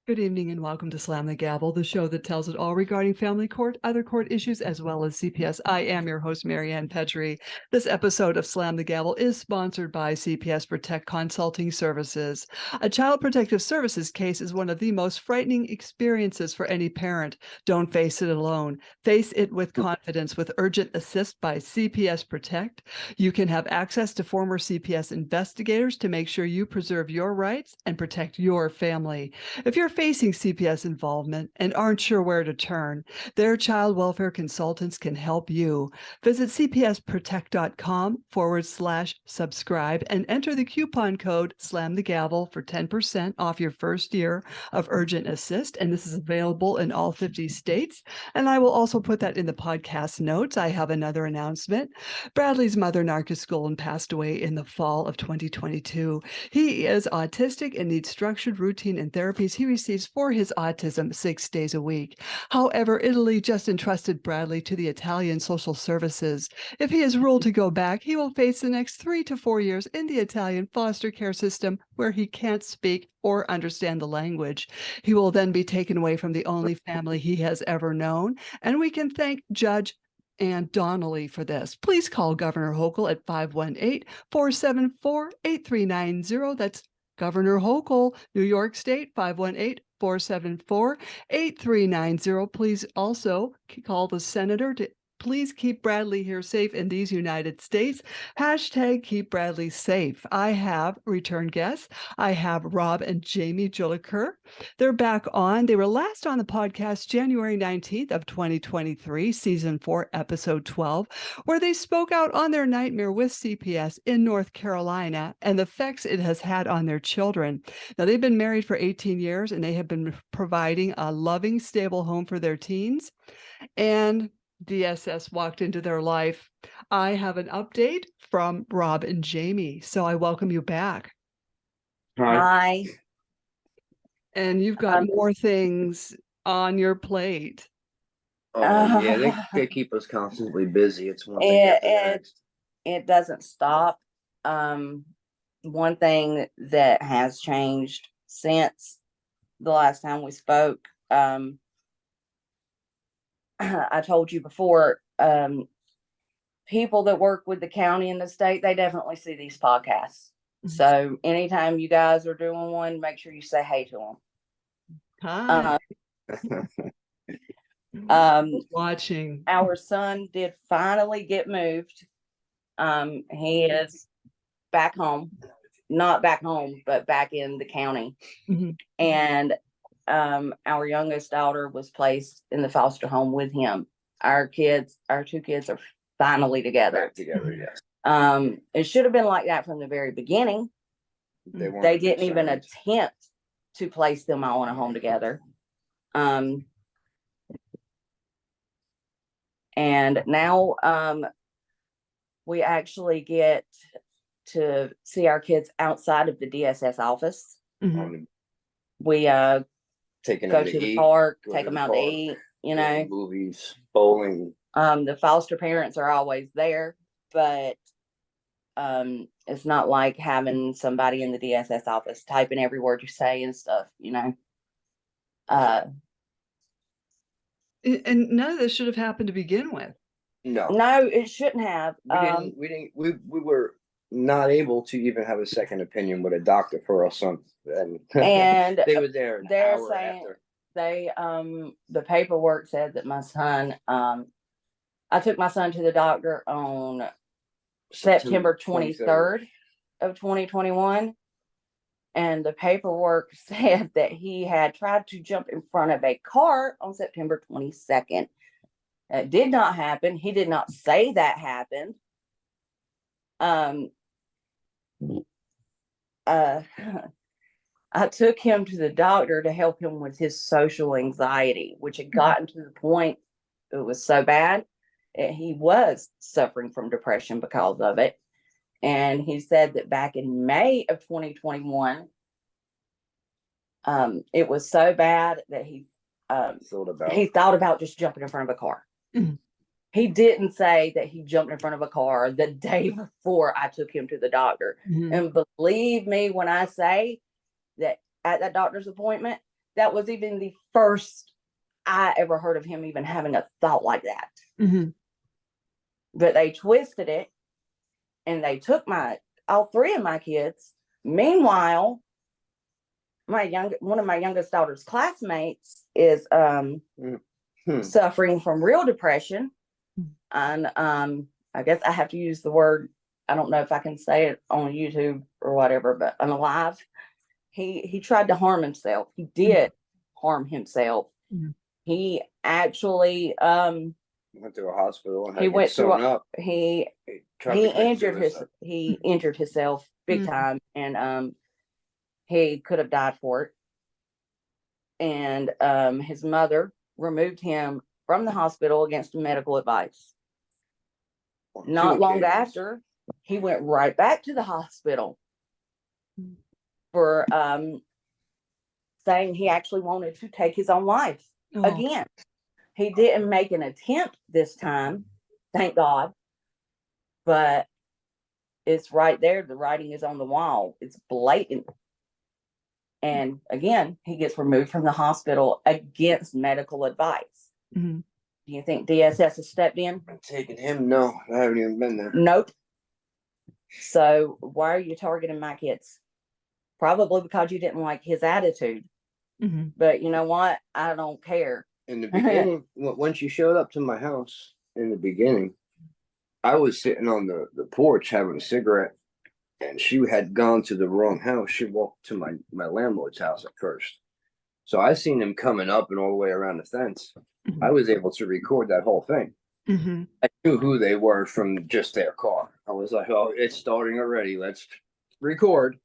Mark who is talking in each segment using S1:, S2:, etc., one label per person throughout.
S1: Good evening and welcome to Slam the Gavel, the show that tells it all regarding family court, other court issues, as well as CPS. I am your host, Marianne Petrie. This episode of Slam the Gavel is sponsored by CPS Protect Consulting Services. A child protective services case is one of the most frightening experiences for any parent. Don't face it alone. Face it with confidence with Urgent Assist by CPS Protect. You can have access to former CPS investigators to make sure you preserve your rights and protect your family. If you're facing CPS involvement and aren't sure where to turn, their child welfare consultants can help you. Visit cpsprotect.com/subscribe and enter the coupon code SLAMTHEGAVEL for 10% off your first year of Urgent Assist. And this is available in all 50 states. And I will also put that in the podcast notes. I have another announcement. Bradley's mother Narcissist Golden passed away in the fall of 2022. He is autistic and needs structured routine and therapies he receives for his autism 6 days a week. However, Italy just entrusted Bradley to the Italian social services. If he is ruled to go back, he will face the next 3 to 4 years in the Italian foster care system where he can't speak or understand the language. He will then be taken away from the only family he has ever known, and we can thank Judge Ann Donnelly for this. Please call Governor Hochul at 518-474-8390. That's Governor Hochul, New York State, 518-474-8390. Please also call the senator to please keep Bradley here safe in these United States. Hashtag keep Bradley safe. I have return guests. I have Rob and Jaime Jolicouer. They're back on. They were last on the podcast January 19th of 2023, season 4, episode 12, where they spoke out on their nightmare with CPS in North Carolina and the effects it has had on their children. Now, they've been married for 18 years and they have been providing a loving, stable home for their teens. And DSS walked into their life. I have an update from Rob and Jaime, so I welcome you back.
S2: Hi.
S1: And you've got more things on your plate.
S2: Oh, yeah, they keep us constantly busy. It's one thing after the next.
S3: It doesn't stop. One thing that has changed since the last time we spoke, I told you before, people that work with the county and the state, they definitely see these podcasts. Mm-hmm. So anytime you guys are doing one, make sure you say hey to them.
S1: Hi. Watching.
S3: Our son did finally get moved. He is back home, not back home, but back in the county. Mm-hmm. And our youngest daughter was placed in the foster home with him. Our two kids are finally together.
S2: Back together, yes.
S3: It should have been like that from the very beginning. They didn't even attempt to place them all in a home together. And now we actually get to see our kids outside of the DSS office. Mm-hmm. We go to the park, take them out to eat,
S2: movies, bowling.
S3: The foster parents are always there, but it's not like having somebody in the DSS office typing every word you say and stuff,
S1: And none of this should have happened to begin with.
S2: No,
S3: it shouldn't have.
S2: We were not able to even have a second opinion with a doctor for our son, and they were there.
S3: They're saying after. The paperwork said that my son. I took my son to the doctor on September 23rd of 2021, and the paperwork said that he had tried to jump in front of a car on September 22nd. It did not happen. He did not say that happened. I took him to the doctor to help him with his social anxiety, which had gotten to the point it was so bad that he was suffering from depression because of it. And he said that back in May of 2021, it was so bad that he thought about just jumping in front of a car. Mm-hmm. He didn't say that he jumped in front of a car the day before I took him to the doctor. Mm-hmm. And believe me when I say that at that doctor's appointment, that was even the first I ever heard of him even having a thought like that.
S1: Mhm.
S3: But they twisted it and they took all three of my kids. Meanwhile, one of my youngest daughter's classmates is suffering from real depression. And I guess I have to use the word, I don't know if I can say it on YouTube or whatever, but unalive. He tried to harm himself. He did harm himself.
S1: Mhm.
S3: He actually
S2: went to a hospital and had
S3: he
S2: to get
S3: went
S2: sewn
S3: through
S2: up.
S3: he
S2: tried to commit
S3: he injured himself big time, and he could have died for it. And his mother removed him from the hospital against medical advice. Not long after, he went right back to the hospital for saying he actually wanted to take his own life again. He didn't make an attempt this time, thank God, but it's right there. The writing is on the wall. It's blatant. And again, he gets removed from the hospital against medical advice.
S1: Mhm.
S3: Do you think DSS has stepped in?
S2: Taking him? No, I haven't even been there.
S3: Nope. So why are you targeting my kids? Probably because you didn't like his attitude.
S1: Mhm.
S3: But you know what? I don't care.
S2: In the beginning, when she showed up to my house in the beginning, I was sitting on the porch having a cigarette, and she had gone to the wrong house. She walked to my landlord's house at first. So I seen him coming up and all the way around the fence.
S1: Mhm.
S2: I was able to record that whole thing.
S1: Mhm.
S2: I knew who they were from just their car. I was like, oh, it's starting already. Let's record.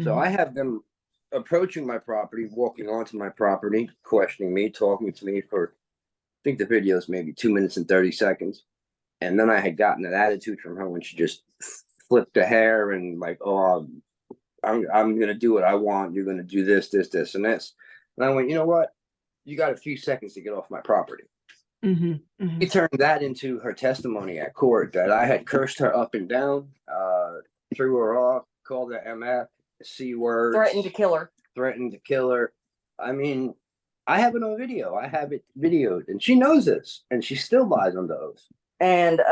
S2: So I have them approaching my property, walking onto my property, questioning me, talking to me for, I think the video is maybe 2 minutes and 30 seconds. And then I had gotten an attitude from her when she just flipped the hair and like, oh, I'm going to do what I want. You're going to do this, this, this, and this. And I went, you know what? You got a few seconds to get off my property. He turned that into her testimony at court that I had cursed her up and down, threw her off, called her MF, C words,
S3: Threatened to kill her.
S2: I mean, I have it on video. I have it videoed, and she knows this, and she still lies on the oath.
S3: And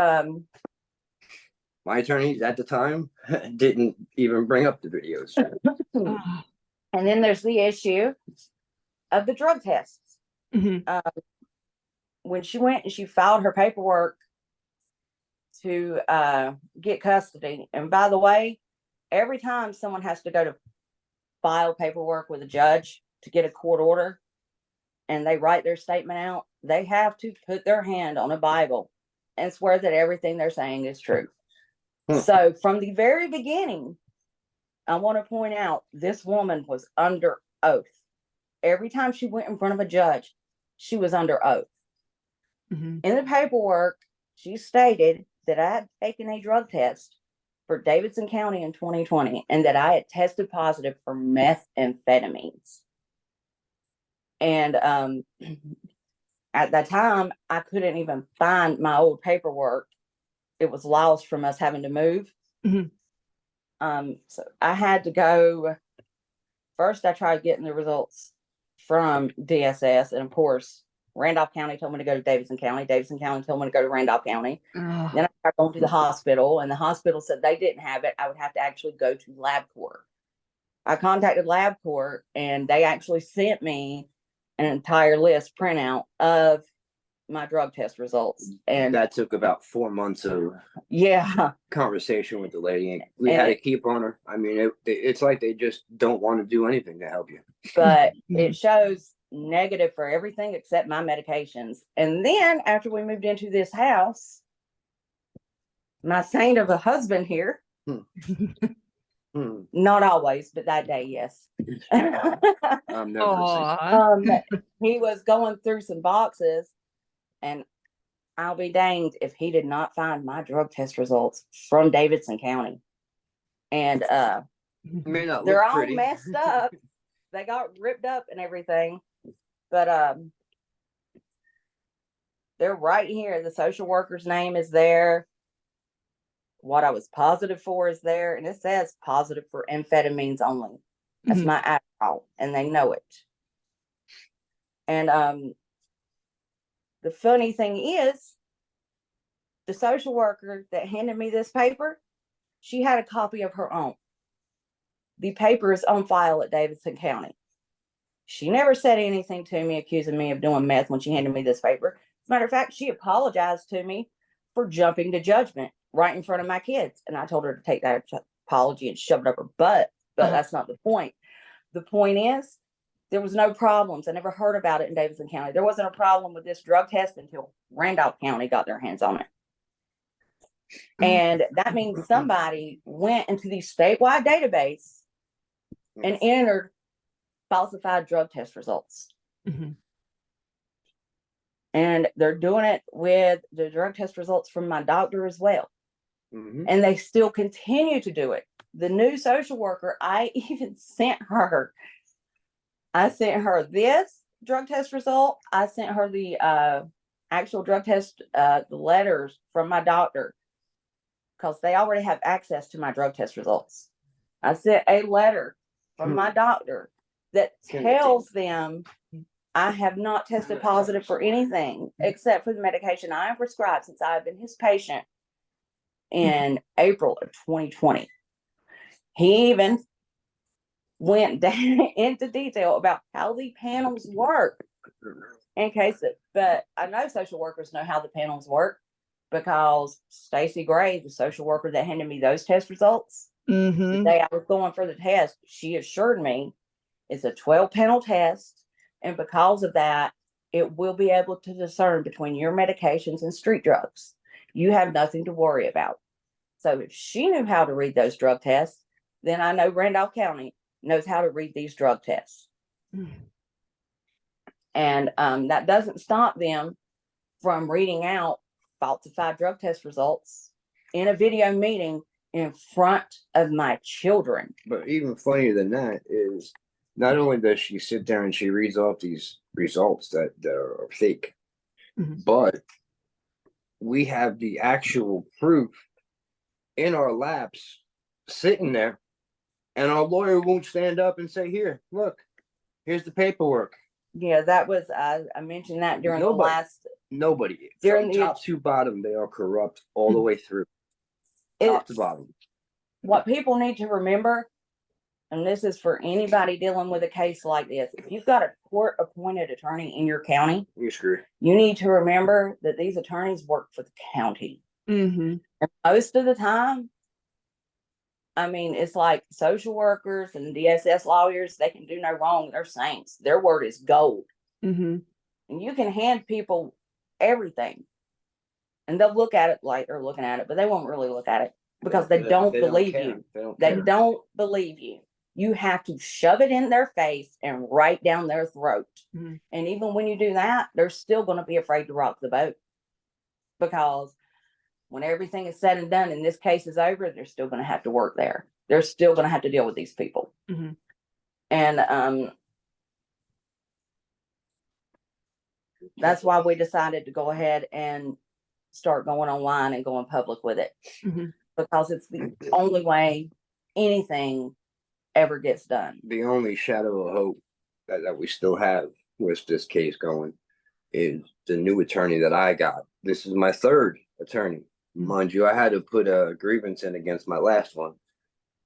S2: my attorney at the time didn't even bring up the videos.
S3: And then there's the issue of the drug tests. When she went and she filed her paperwork to get custody, and by the way, every time someone has to go to file paperwork with a judge to get a court order and they write their statement out, they have to put their hand on a Bible and swear that everything they're saying is true. So from the very beginning, I want to point out this woman was under oath. Every time she went in front of a judge, she was under oath. In the paperwork, she stated that I had taken a drug test for Davidson County in 2020 and that I had tested positive for methamphetamines. And at that time, I couldn't even find my old paperwork. It was lost from us having to move. So I had to go. First, I tried getting the results from DSS, and of course, Randolph County told me to go to Davidson County. Davidson County told me to go to Randolph County. Then I started going to the hospital, and the hospital said they didn't have it. I would have to actually go to LabCorp. I contacted LabCorp, and they actually sent me an entire list printout of my drug test results. And
S2: that took about 4 months of conversation with the lady. And we had to keep on her. I mean, it's like they just don't want to do anything to help you.
S3: But it shows negative for everything except my medications. And then after we moved into this house, my saint of a husband here, not always, but that day, yes.
S2: I'm never
S3: he was going through some boxes, and I'll be danged if he did not find my drug test results from Davidson County. And they're all messed up. They got ripped up and everything. But they're right here. The social worker's name is there. What I was positive for is there. And it says positive for amphetamines only. That's my alcohol. And they know it. And the funny thing is, the social worker that handed me this paper, she had a copy of her own. The paper is on file at Davidson County. She never said anything to me accusing me of doing meth when she handed me this paper. As a matter of fact, she apologized to me for jumping to judgment right in front of my kids. And I told her to take that apology and shove it up her butt. But that's not the point. The point is, there was no problems. I never heard about it in Davidson County. There wasn't a problem with this drug test until Randolph County got their hands on it. And that means somebody went into the statewide database and entered falsified drug test results. And they're doing it with the drug test results from my doctor as well. And they still continue to do it. The new social worker, I even sent her this drug test result. I sent her the actual drug test, the letters from my doctor, because they already have access to my drug test results. I sent a letter from my doctor that tells them I have not tested positive for anything except for the medication I am prescribed since I have been his patient in April of 2020. He even went down into detail about how the panels work in case it, but I know social workers know how the panels work because Staci Gray, the social worker that handed me those test results, the day I was going for the test, she assured me it's a 12 panel test. And because of that, it will be able to discern between your medications and street drugs. You have nothing to worry about. So if she knew how to read those drug tests, then I know Randolph County knows how to read these drug tests. And that doesn't stop them from reading out falsified drug test results in a video meeting in front of my children.
S2: But even funnier than that is, not only does she sit there and she reads off these results that are fake, but we have the actual proof in our laps sitting there, and our lawyer won't stand up and say, here, look, here's the paperwork.
S3: Yeah, that was, I mentioned that during the last.
S2: Nobody.
S3: During
S2: From top to bottom, they are corrupt all the way through. Top to bottom.
S3: What people need to remember, and this is for anybody dealing with a case like this, if you've got a court-appointed attorney in your county,
S2: You're screwed.
S3: You need to remember that these attorneys work for the county. And most of the time, I mean, it's like social workers and DSS lawyers, they can do no wrong. They're saints. Their word is gold. And you can hand people everything, and they'll look at it like they're looking at it, but they won't really look at it because they don't believe you. They don't believe you. You have to shove it in their face and right down their throat. And even when you do that, they're still going to be afraid to rock the boat, because when everything is said and done and this case is over, they're still going to have to work there. They're still going to have to deal with these people. And that's why we decided to go ahead and start going online and going public with it, because it's the only way anything ever gets done.
S2: The only shadow of hope that we still have with this case going is the new attorney that I got. This is my third attorney. Mind you, I had to put a grievance in against my last one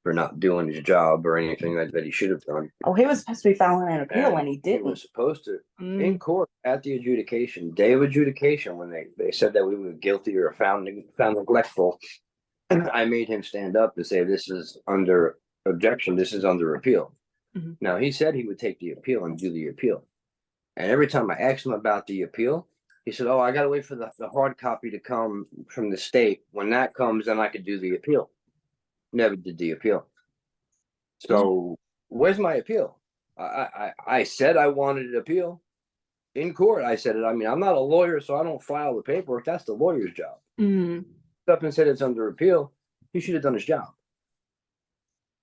S2: for not doing his job or anything that he should have done.
S3: Oh, he was supposed to be filing an appeal and he didn't.
S2: He was supposed to. In court at the adjudication, day of adjudication, when they said that we were guilty or found neglectful, I made him stand up and say, this is under objection, this is under appeal. Now, he said he would take the appeal and do the appeal. And every time I asked him about the appeal, he said, oh, I got to wait for the hard copy to come from the state. When that comes, then I could do the appeal. Never did the appeal. So where's my appeal? I said I wanted an appeal in court. I said it. I mean, I'm not a lawyer, so I don't file the paperwork. That's the lawyer's job. Up and said it's under appeal. He should have done his job.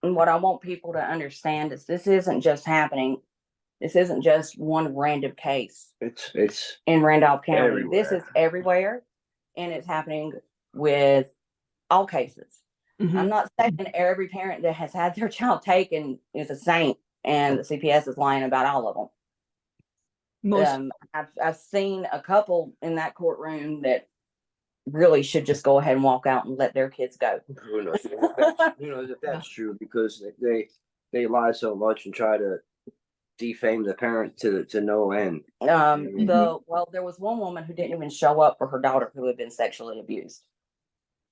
S3: And what I want people to understand is this isn't just happening. This isn't just one random case.
S2: It's
S3: in Randolph County.
S2: Everywhere.
S3: This is everywhere, and it's happening with all cases. I'm not saying every parent that has had their child taken is a saint and the CPS is lying about all of them.
S1: Most
S3: I've seen a couple in that courtroom that really should just go ahead and walk out and let their kids go.
S2: Who knows? Who knows if that's true, because they lie so much and try to defame the parent to no end.
S3: There was one woman who didn't even show up for her daughter who had been sexually abused.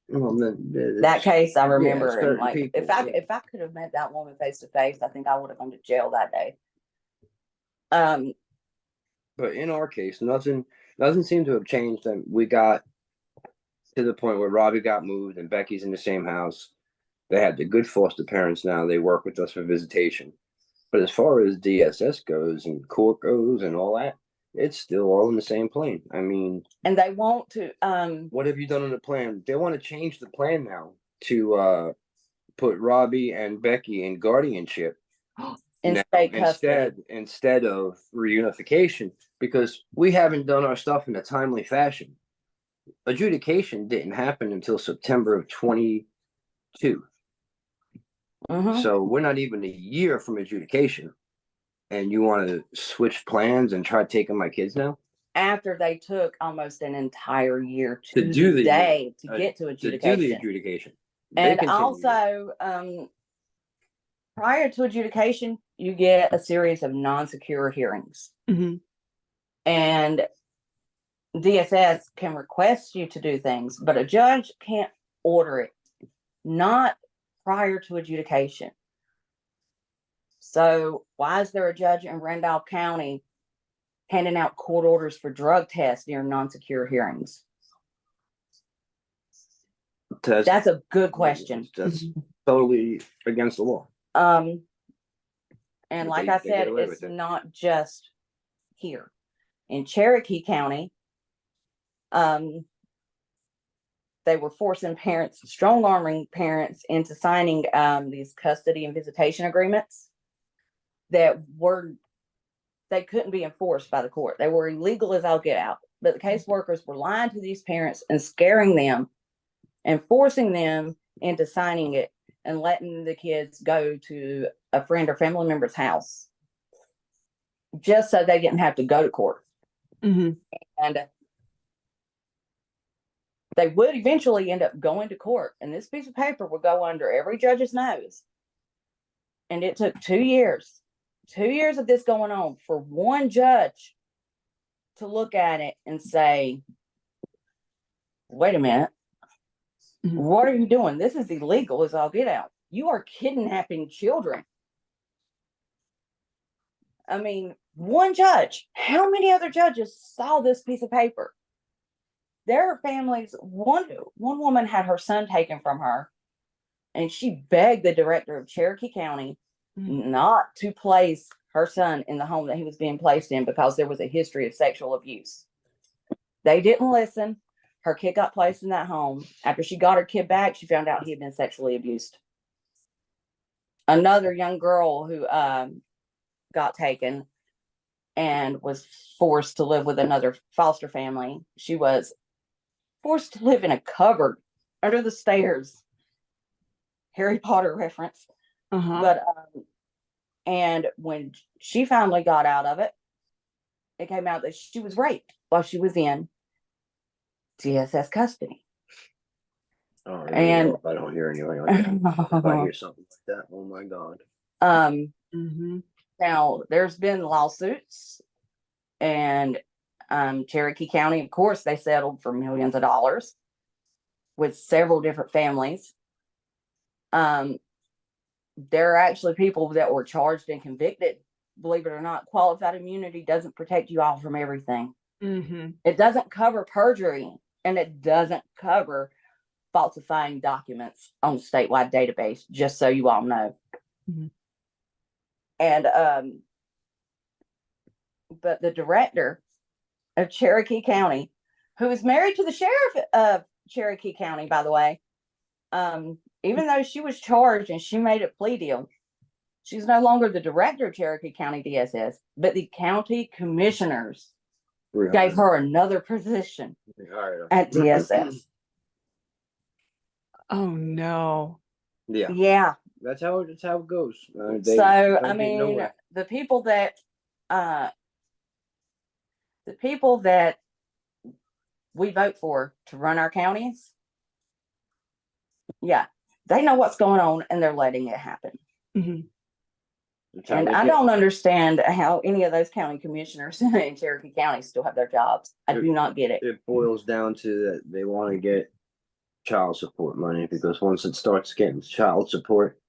S2: Well,
S3: That case I remember, and
S2: certain
S3: like
S2: people,
S3: if I could have met that woman face to face, I think I would have gone to jail that day.
S2: But in our case, nothing seemed to have changed. And we got to the point where Robbie got moved and Becky's in the same house. They had the good foster parents now. They work with us for visitation. But as far as DSS goes and court goes and all that, it's still all in the same plane. I mean,
S3: and they want to
S2: what have you done on the plan? They want to change the plan now to put Robbie and Becky in guardianship
S3: in state custody
S2: instead of reunification, because we haven't done our stuff in a timely fashion. Adjudication didn't happen until September of 22. So we're not even a year from adjudication, and you want to switch plans and try taking my kids now?
S3: After they took almost an entire year to
S2: do the
S3: day to get to adjudication.
S2: To do the adjudication.
S3: And also, prior to adjudication, you get a series of non-secure hearings. And DSS can request you to do things, but a judge can't order it, not prior to adjudication. So why is there a judge in Randolph County handing out court orders for drug tests during non-secure hearings? That's a good question.
S2: That's totally against the law.
S3: And
S2: But
S3: like
S2: they
S3: I
S2: get
S3: said,
S2: away
S3: it's
S2: with it.
S3: not just here. In Cherokee County, they were forcing parents, strong-arming parents into signing these custody and visitation agreements that they couldn't be enforced by the court. They were illegal as all get out. But the caseworkers were lying to these parents and scaring them and forcing them into signing it and letting the kids go to a friend or family member's house just so they didn't have to go to court. And they would eventually end up going to court, and this piece of paper would go under every judge's nose. And it took 2 years of this going on for one judge to look at it and say, wait a minute, what are you doing? This is illegal as all get out. You are kidnapping children. I mean, one judge. How many other judges saw this piece of paper? There are families, one woman had her son taken from her, and she begged the director of Cherokee County not to place her son in the home that he was being placed in because there was a history of sexual abuse. They didn't listen. Her kid got placed in that home. After she got her kid back, she found out he had been sexually abused. Another young girl who got taken and was forced to live with another foster family. She was forced to live in a cupboard under the stairs. Harry Potter reference. But and when she finally got out of it, it came out that she was raped while she was in DSS custody.
S2: Oh, and I don't hear anything like that. If I hear something like that, oh my God.
S3: Now there's been lawsuits, and Cherokee County, of course, they settled for millions of dollars with several different families. There are actually people that were charged and convicted. Believe it or not, qualified immunity doesn't protect you all from everything. It doesn't cover perjury, and it doesn't cover falsifying documents on a statewide database, just so you all know. And but the director of Cherokee County, who is married to the sheriff of Cherokee County, by the way, even though she was charged and she made a plea deal, she's no longer the director of Cherokee County DSS, but the county commissioners gave her another position at DSS.
S1: Oh no.
S3: Yeah.
S2: That's how it goes.
S3: So I mean, the people that the people that we vote for to run our counties, yeah, they know what's going on and they're letting it happen.
S1: Mhm.
S3: And I don't understand how any of those county commissioners in Cherokee County still have their jobs. I do not get it.
S2: It boils down to that they want to get child support money, because once it starts getting child support,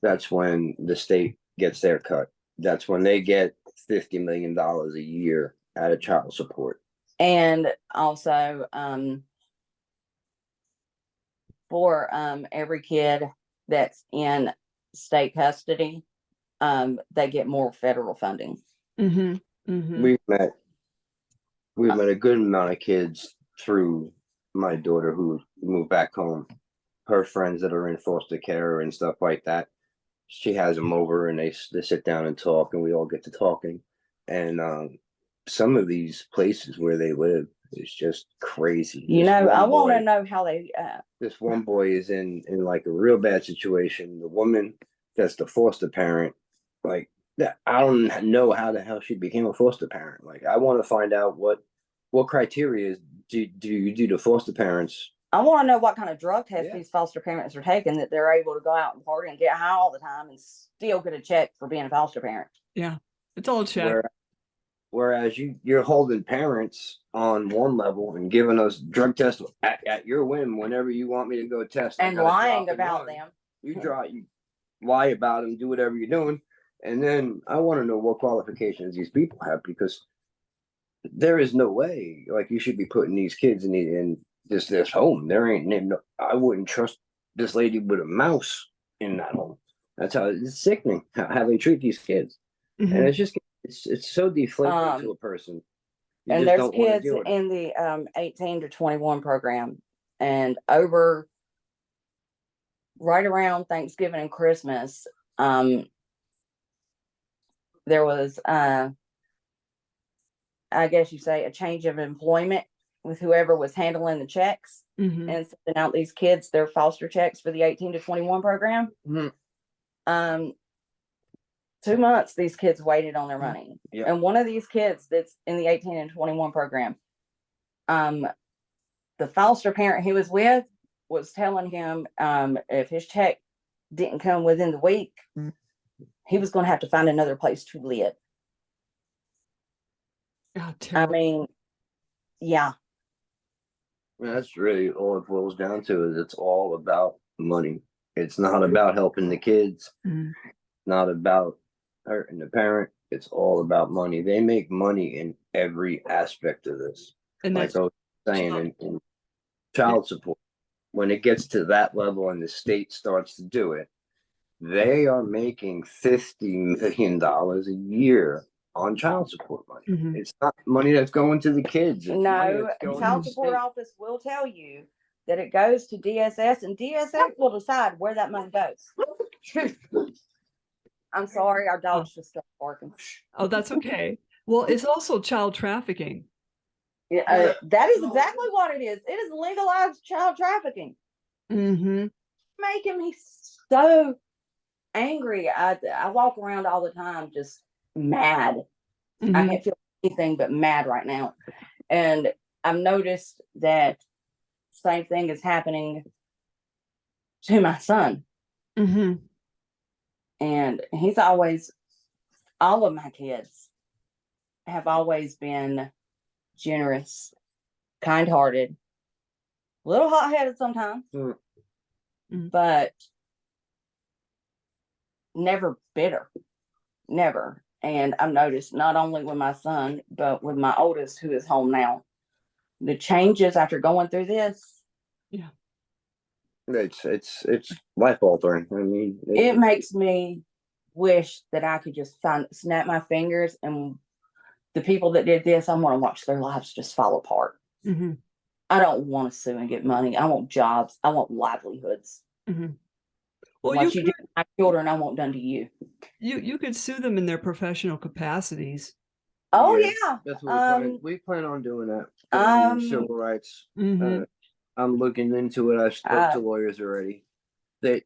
S2: that's when the state gets their cut. That's when they get $50 million a year out of child support.
S3: And also, for every kid that's in state custody, they get more federal funding.
S1: Mhm. Mhm.
S2: We've met a good amount of kids through my daughter who moved back home. Her friends that are in foster care and stuff like that, she has them over and they sit down and talk, and we all get to talking. And some of these places where they live is just crazy.
S3: You
S2: This
S3: know,
S2: one
S3: I want to
S2: boy-
S3: know how they.
S2: This one boy is in like a real bad situation. The woman that's the foster parent, like that, I don't know how the hell she became a foster parent. Like, I want to find out what criteria do you do to foster parents.
S3: I want to know what kind of drug tests
S2: Yeah.
S3: these foster parents are taking, that they're able to go out and party and get high all the time and still get a check for being a foster parent.
S1: Yeah. It's all a check.
S2: Whereas you're holding parents on one level and giving us drug tests at your whim whenever you want me to go test. I
S3: And
S2: gotta
S3: lying
S2: drop and
S3: about
S2: run.
S3: them.
S2: You lie about them, do whatever you're doing, and then I want to know what qualifications these people have, because there is no way like you should be putting these kids in this home. There ain't no. I wouldn't trust this lady with a mouse in that home. That's how it's sickening how they treat these kids, and
S1: Mhm.
S2: it's just it's so deflating to a person. You
S3: And
S2: just
S3: there's
S2: don't wanna
S3: kids
S2: deal with it.
S3: in the 18 to 21 program, and over right around Thanksgiving and Christmas, there was I guess you say a change of employment with whoever was handling the checks
S1: Mhm.
S3: and sending out these kids their foster checks for the 18 to 21 program.
S2: Mhm.
S3: 2 months these kids waited on their money.
S2: Yep.
S3: And one of these kids that's in the 18 and 21 program, the foster parent he was with was telling him if his check didn't come within the week, he was going to have to find another place to live.
S1: Oh,
S3: I
S1: terrible.
S3: mean, yeah.
S2: That's really all it boils down to, is it's all about money. It's not about helping the kids,
S1: Mhm.
S2: not about hurting the parent. It's all about money. They make money in every aspect of this.
S1: And
S2: Like
S1: that's
S2: I was saying, in child support, when it gets to that level and the state starts to do it, they are making $50 million a year on child support money.
S1: Mhm.
S2: It's not money that's going to the kids. It's money
S3: No,
S2: that's going to
S3: child
S2: the
S3: support
S2: state.
S3: office will tell you that it goes to DSS, and DSS will decide where that money goes. I'm sorry, our dogs just started barking.
S1: Oh, that's okay. Well, it's also child trafficking.
S3: Yeah, that is exactly what it is. It is legalized child trafficking.
S1: Mhm.
S3: Making me so angry. I walk around all the time just mad. I
S1: Mhm.
S3: can't feel anything but mad right now. And I've noticed that same thing is happening to my son.
S1: Mhm.
S3: And he's always, all of my kids have always been generous, kind-hearted, a little hot-headed sometimes,
S2: Mm.
S3: but never bitter, never. And I've noticed not only with my son, but with my oldest, who is home now, the changes after going through this.
S1: Yeah.
S2: It's life altering. I mean,
S3: It makes me wish that I could just snap my fingers, and the people that did this, I want to watch their lives just fall apart.
S1: Mhm.
S3: I don't want to sue and get money. I want jobs. I want livelihoods.
S1: Mhm. Well,
S3: What you do to my children, I want done to you.
S1: you could sue them in their professional capacities.
S3: Oh
S2: Yeah,
S3: yeah.
S2: that's what we plan on doing that. Civil rights.
S1: Mhm.
S2: I'm looking into it. I've spoke to
S3: Uh,
S2: lawyers already. They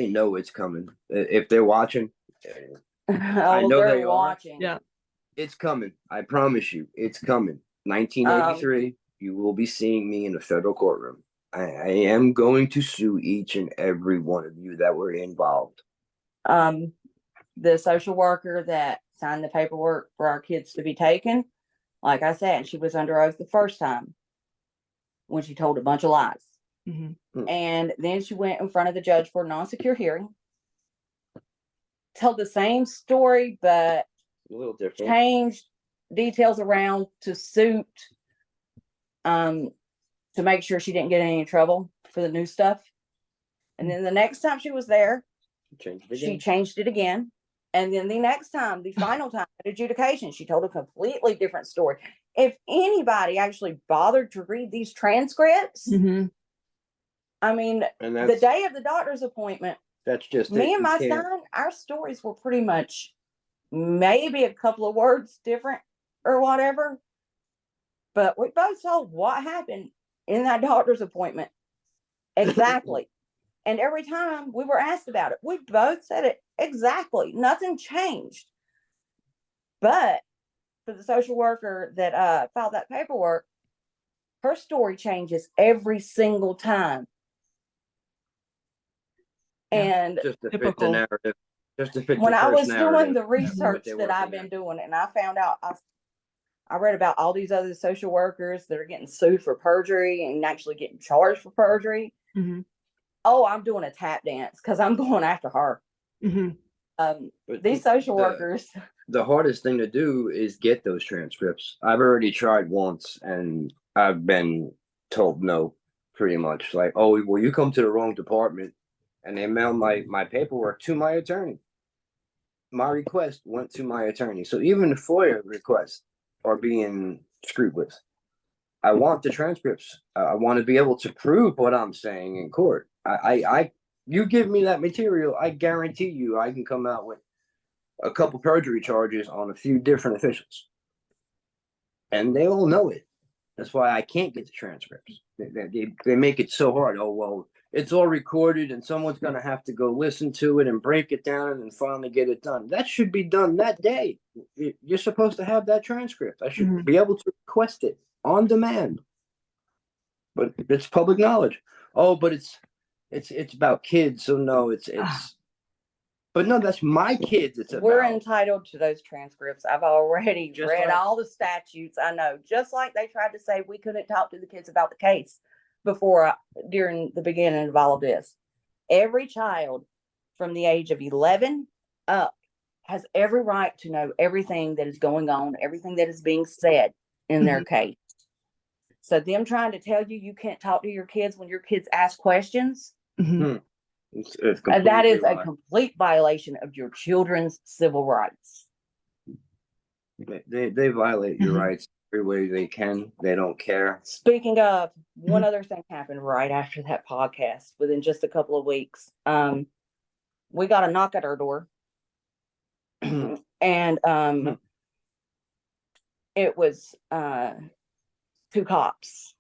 S2: know it's coming. If they're watching, I
S3: oh,
S2: know
S3: they're
S2: they are.
S3: watching.
S1: Yeah.
S2: It's coming. I promise you, it's coming. 1983, you will be seeing me in a federal courtroom. I am going to sue each and every one of you that were involved.
S3: The social worker that signed the paperwork for our kids to be taken, like I said, she was under oath the first time when she told a bunch of lies. And then she went in front of the judge for a non-secure hearing, told the same story, but
S2: A little different.
S3: changed details around to suit, to make sure she didn't get in any trouble for the new stuff. And then the next time she was there, she changed it again. And then the next time, the final time at adjudication, she told a completely different story. If anybody actually bothered to read these transcripts, I mean, the day of the doctor's appointment,
S2: that's just
S3: me and my son, our stories were pretty much maybe a couple of words different or whatever. But we both saw what happened in that doctor's appointment. Exactly. And every time we were asked about it, we both said it exactly. Nothing changed. But for the social worker that filed that paperwork, her story changes every single time. And
S2: just to fit the narrative. Just to fit
S3: when I was
S2: narrative,
S3: doing the research that I've been doing, and I found out, I read about all these other social workers that are getting sued for perjury and actually getting charged for perjury. Oh, I'm doing a tap dance because I'm going after her. These social workers.
S2: The hardest thing to do is get those transcripts. I've already tried once and I've been told no, pretty much. Like, oh, well, you come to the wrong department. And they mailed my paperwork to my attorney. My request went to my attorney. So even the FOIA requests are being screwed with. I want the transcripts. I want to be able to prove what I'm saying in court. You give me that material, I guarantee you I can come out with a couple perjury charges on a few different officials. And they all know it. That's why I can't get the transcripts. They make it so hard. Oh, well, it's all recorded and someone's going to have to go listen to it and break it down and then finally get it done. That should be done that day. You're supposed to have that transcript. I should be able to request it on demand. But it's public knowledge. Oh, but it's about kids. So no, it's but no, that's my kids.
S3: We're entitled to those transcripts. I've already read all the statutes. I know, just like they tried to say we couldn't talk to the kids about the case before, during the beginning of all of this. Every child from the age of 11 up has every right to know everything that is going on, everything that is being said in their case. So them trying to tell you you can't talk to your kids when your kids ask questions, that is a complete violation of your children's civil rights.
S2: They violate your rights every way they can. They don't care. Speaking
S3: of, one other thing happened right after that podcast, within just a couple of weeks. We got a knock at our door. And it was 2 cops,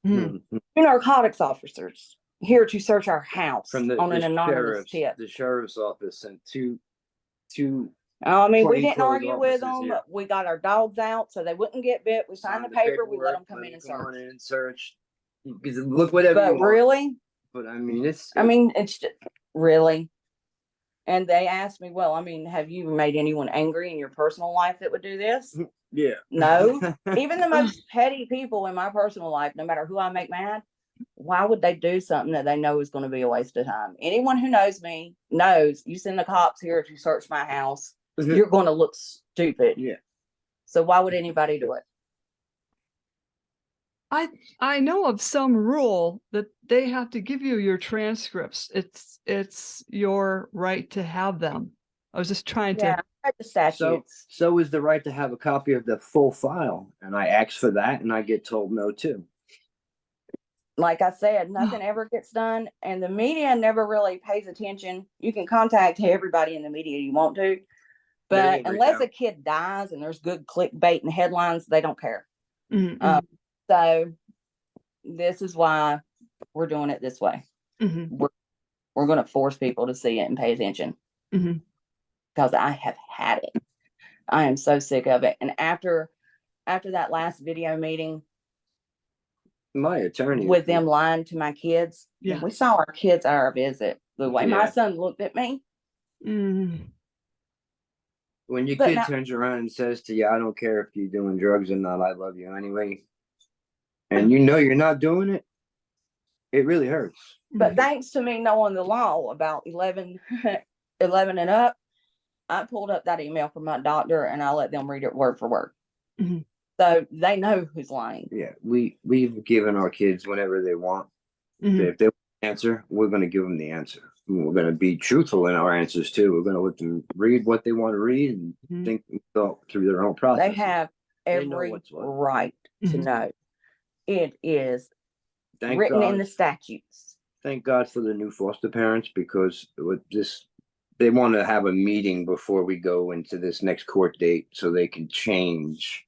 S3: 2 narcotics officers, here to search our house on an anonymous tip.
S2: The sheriff's office sent two.
S3: I mean, we didn't argue with them. Here. We got our dogs out so they wouldn't get bit. We signed the paper. We let them come in and
S2: search. Look, whatever.
S3: But really?
S2: But I mean, it's
S3: just, really. And they asked me, well, I mean, have you made anyone angry in your personal life that would do this?
S2: Yeah.
S3: No. Even the most petty people in my personal life, no matter who I make mad, why would they do something that they know is going to be a waste of time? Anyone who knows me knows you send the cops here to search my house, you're going to look stupid.
S2: Yeah.
S3: So why would anybody do it?
S1: I know of some rule that they have to give you your transcripts. It's your right to have them. I was just trying to.
S3: The statutes.
S2: So is the right to have a copy of the full file, and I ask for that, and I get told no too.
S3: Like I said, nothing ever gets done, and the media never really pays attention. You can contact everybody in the media you want to, but unless a kid dies and there's good clickbait and headlines, they don't care. So this is why we're doing it this way. We're going to force people to see it and pay attention, because I have had it. I am so sick of it. And after that last video meeting
S2: My attorney.
S3: with them lying to my kids,
S1: Yeah.
S3: when we saw our kids at our visit, the way my
S2: Yeah.
S3: son looked at me.
S2: When your
S3: But
S2: kid
S3: now-
S2: turns around and says to you, I don't care if you're doing drugs or not, I love you anyway. And you know you're not doing it, it really hurts.
S3: But thanks to me knowing the law about 11 and up, I pulled up that email from my doctor and I let them read it word for word.
S1: Mhm.
S3: So they know who's lying.
S2: Yeah, we've given our kids whenever they want.
S1: Mhm.
S2: If they want an answer, we're going to give them the answer. We're going to be truthful in our answers too. We're going to let them read what they want to read and
S1: Mhm.
S2: think through their own process.
S3: They have
S2: They know
S3: every
S2: what's what.
S3: right to
S1: Mhm.
S3: know. It is
S2: Thank
S3: written in
S2: God.
S3: the statutes.
S2: Thank God for the new foster parents, because with this, they want to have a meeting before we go into this next court date so they can change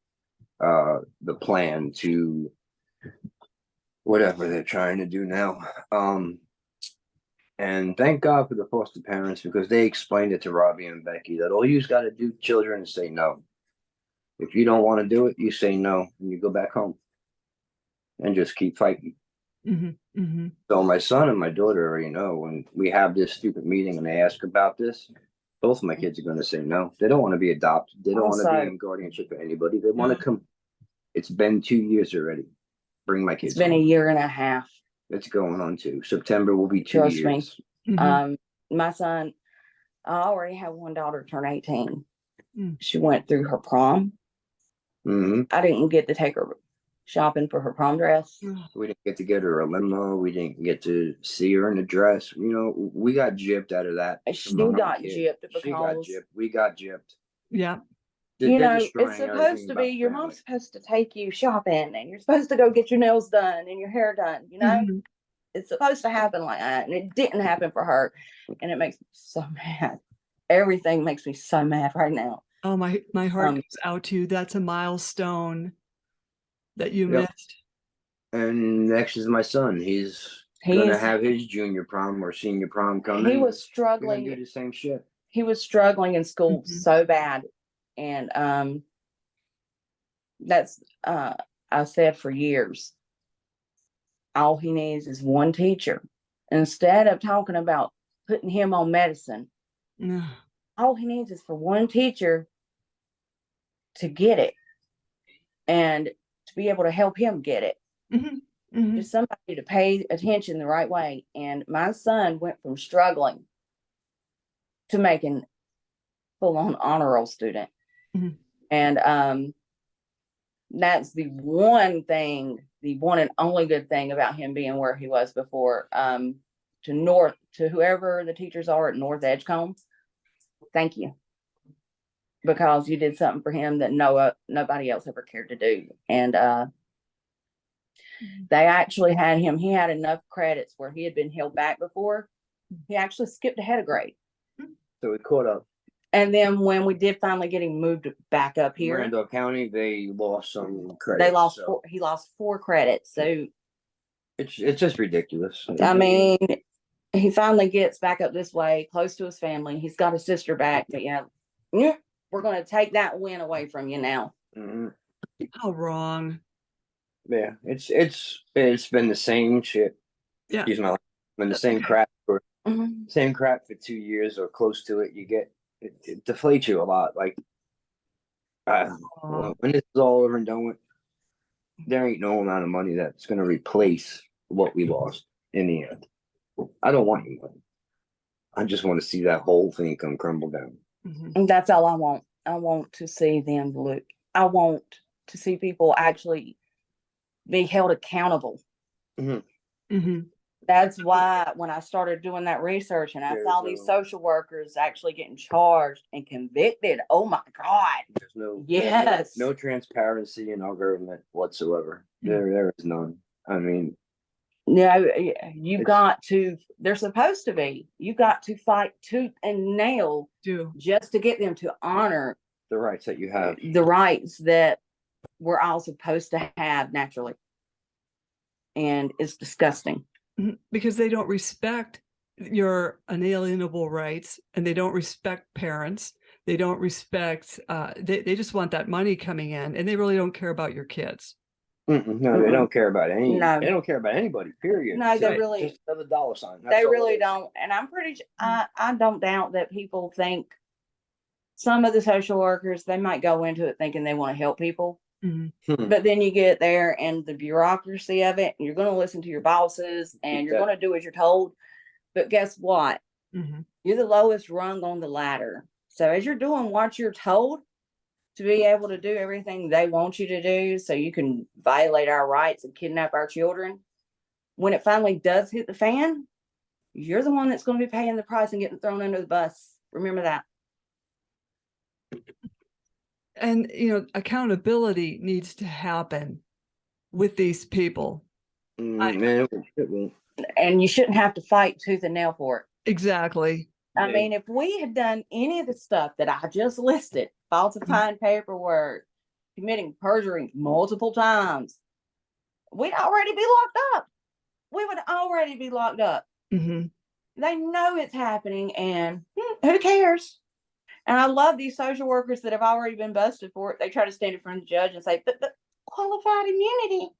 S2: the plan to whatever they're trying to do now. And thank God for the foster parents, because they explained it to Robbie and Becky that all you've got to do, children, is say no. If you don't want to do it, you say no and you go back home and just keep fighting.
S1: Mhm. Mhm.
S2: So my son and my daughter already know when we have this stupid meeting and they ask about this, both of my kids are going to say no. They don't want to be adopted. They don't want to
S3: Also-
S2: be in guardianship of anybody. They want
S1: No.
S2: to come. It's been 2 years already. Bring my
S3: It's
S2: kids
S3: been a
S2: home.
S3: year and a half.
S2: It's going on to September will be 2
S3: Trust me.
S2: years.
S1: Mhm.
S3: My son, I already have one daughter turn 18.
S1: Mm.
S3: She went through her prom.
S2: Hmm.
S3: I didn't get to take her shopping for her prom dress.
S2: We didn't get to get her a limo. We didn't get to see her in a dress. You know, we got gypped out of that.
S3: She
S2: from our
S3: got
S2: kid.
S3: gypped
S2: She got
S3: because-
S2: gypped. We got gypped.
S1: Yeah.
S3: You
S2: They're
S3: know, it's
S2: destroying
S3: supposed
S2: everything
S3: to
S2: about
S3: be your
S2: family.
S3: mom's supposed to take you shopping and you're supposed to go get your nails done and your hair done, you know?
S1: Mhm.
S3: It's supposed to happen like that. And it didn't happen for her. And it makes me so mad. Everything makes me so mad right now.
S1: Oh, my heart
S3: Um,
S1: goes out to you. That's a milestone that you
S2: Yep.
S1: missed.
S2: And next is my son. He's
S3: He
S2: gonna
S3: is-
S2: have his junior prom or senior prom coming.
S3: He was
S2: We're gonna do
S3: struggling.
S2: the same shit.
S3: He was struggling in school
S1: Mhm.
S3: so bad. And that's I said for years, all he needs is one teacher. Instead of talking about putting him on medicine,
S1: Ugh.
S3: all he needs is for one teacher to get it and to be able to help him get it.
S1: Mhm. Mhm.
S3: Just somebody to pay attention the right way. And my son went from struggling to making full on honor roll student.
S1: Mhm.
S3: And that's the one and only good thing about him being where he was before. To whoever the teachers are at North Edgecombe, thank you. Because you did something for him that nobody else ever cared to do. And they actually had him, he had enough credits where he had been held back before. He actually skipped ahead a grade.
S2: So we caught up.
S3: And then when we did finally get him moved back up here,
S2: Randolph County, they lost some credit.
S3: he lost 4 credits. So
S2: It's just ridiculous.
S3: I mean, he finally gets back up this way, close to his family. He's got his sister back, but yeah, we're going to take that win away from you now.
S2: Mhm.
S1: How wrong.
S2: Yeah, it's been the same shit.
S1: Yeah.
S2: Excuse my language. Been the same crap for
S3: Mhm.
S2: 2 years or close to it. You get it deflates you a lot. Like when this is all over and done with, there ain't no amount of money that's gonna replace what we lost in the end. I don't want any money. I just want to see that whole thing come crumble down.
S1: Mhm.
S3: And that's all I want. I want to see them look. I want to see people actually be held accountable.
S1: Mhm.
S3: That's why when I started doing that research and I
S2: There's
S3: saw these social workers actually getting charged and convicted, oh my God.
S2: There's
S3: Yes.
S2: no transparency in our government whatsoever.
S1: Mhm.
S2: There is none. I mean,
S3: No,
S2: It's-
S3: they're supposed to be. You got to fight tooth and nail
S1: Do.
S3: just to get them to honor
S2: the rights that you have.
S3: the rights that we're all supposed to have naturally. And it's disgusting.
S1: Mhm. Because they don't respect your unalienable rights and they don't respect parents. They don't respect, they just want that money coming in, and they really don't care about your kids.
S2: No, they don't care about any.
S3: No.
S2: They don't care about anybody. Period.
S3: No, they
S2: Just-
S3: really-
S2: just another dollar sign. That's
S3: They
S2: all it
S3: really
S2: is.
S3: don't. And I'm pretty, I don't doubt that people think some of the social workers, they might go into it thinking they want to help people.
S1: Mhm.
S3: But then you get there and the bureaucracy of it, and you're going to listen to your bosses and you're
S2: Yeah.
S3: going to do as you're told. But guess what?
S1: Mhm.
S3: You're the lowest rung on the ladder. So as you're doing what you're told to be able to do everything they want you to do, so you can violate our rights and kidnap our children, when it finally does hit the fan, you're the one that's going to be paying the price and getting thrown under the bus. Remember that.
S1: And, you know, accountability needs to happen with these people.
S2: Man, it will.
S3: And you shouldn't have to fight tooth and nail for it.
S1: Exactly.
S3: I
S2: Yeah.
S3: mean, if we had done any of the stuff that I just listed, falsifying paperwork, committing perjury multiple times, we'd already be locked up. We would already be locked up.
S1: Hmm.
S3: They know it's happening, and who cares? And I love these social workers that have already been busted for it. They try to stand in front of the judge and say, but qualified immunity.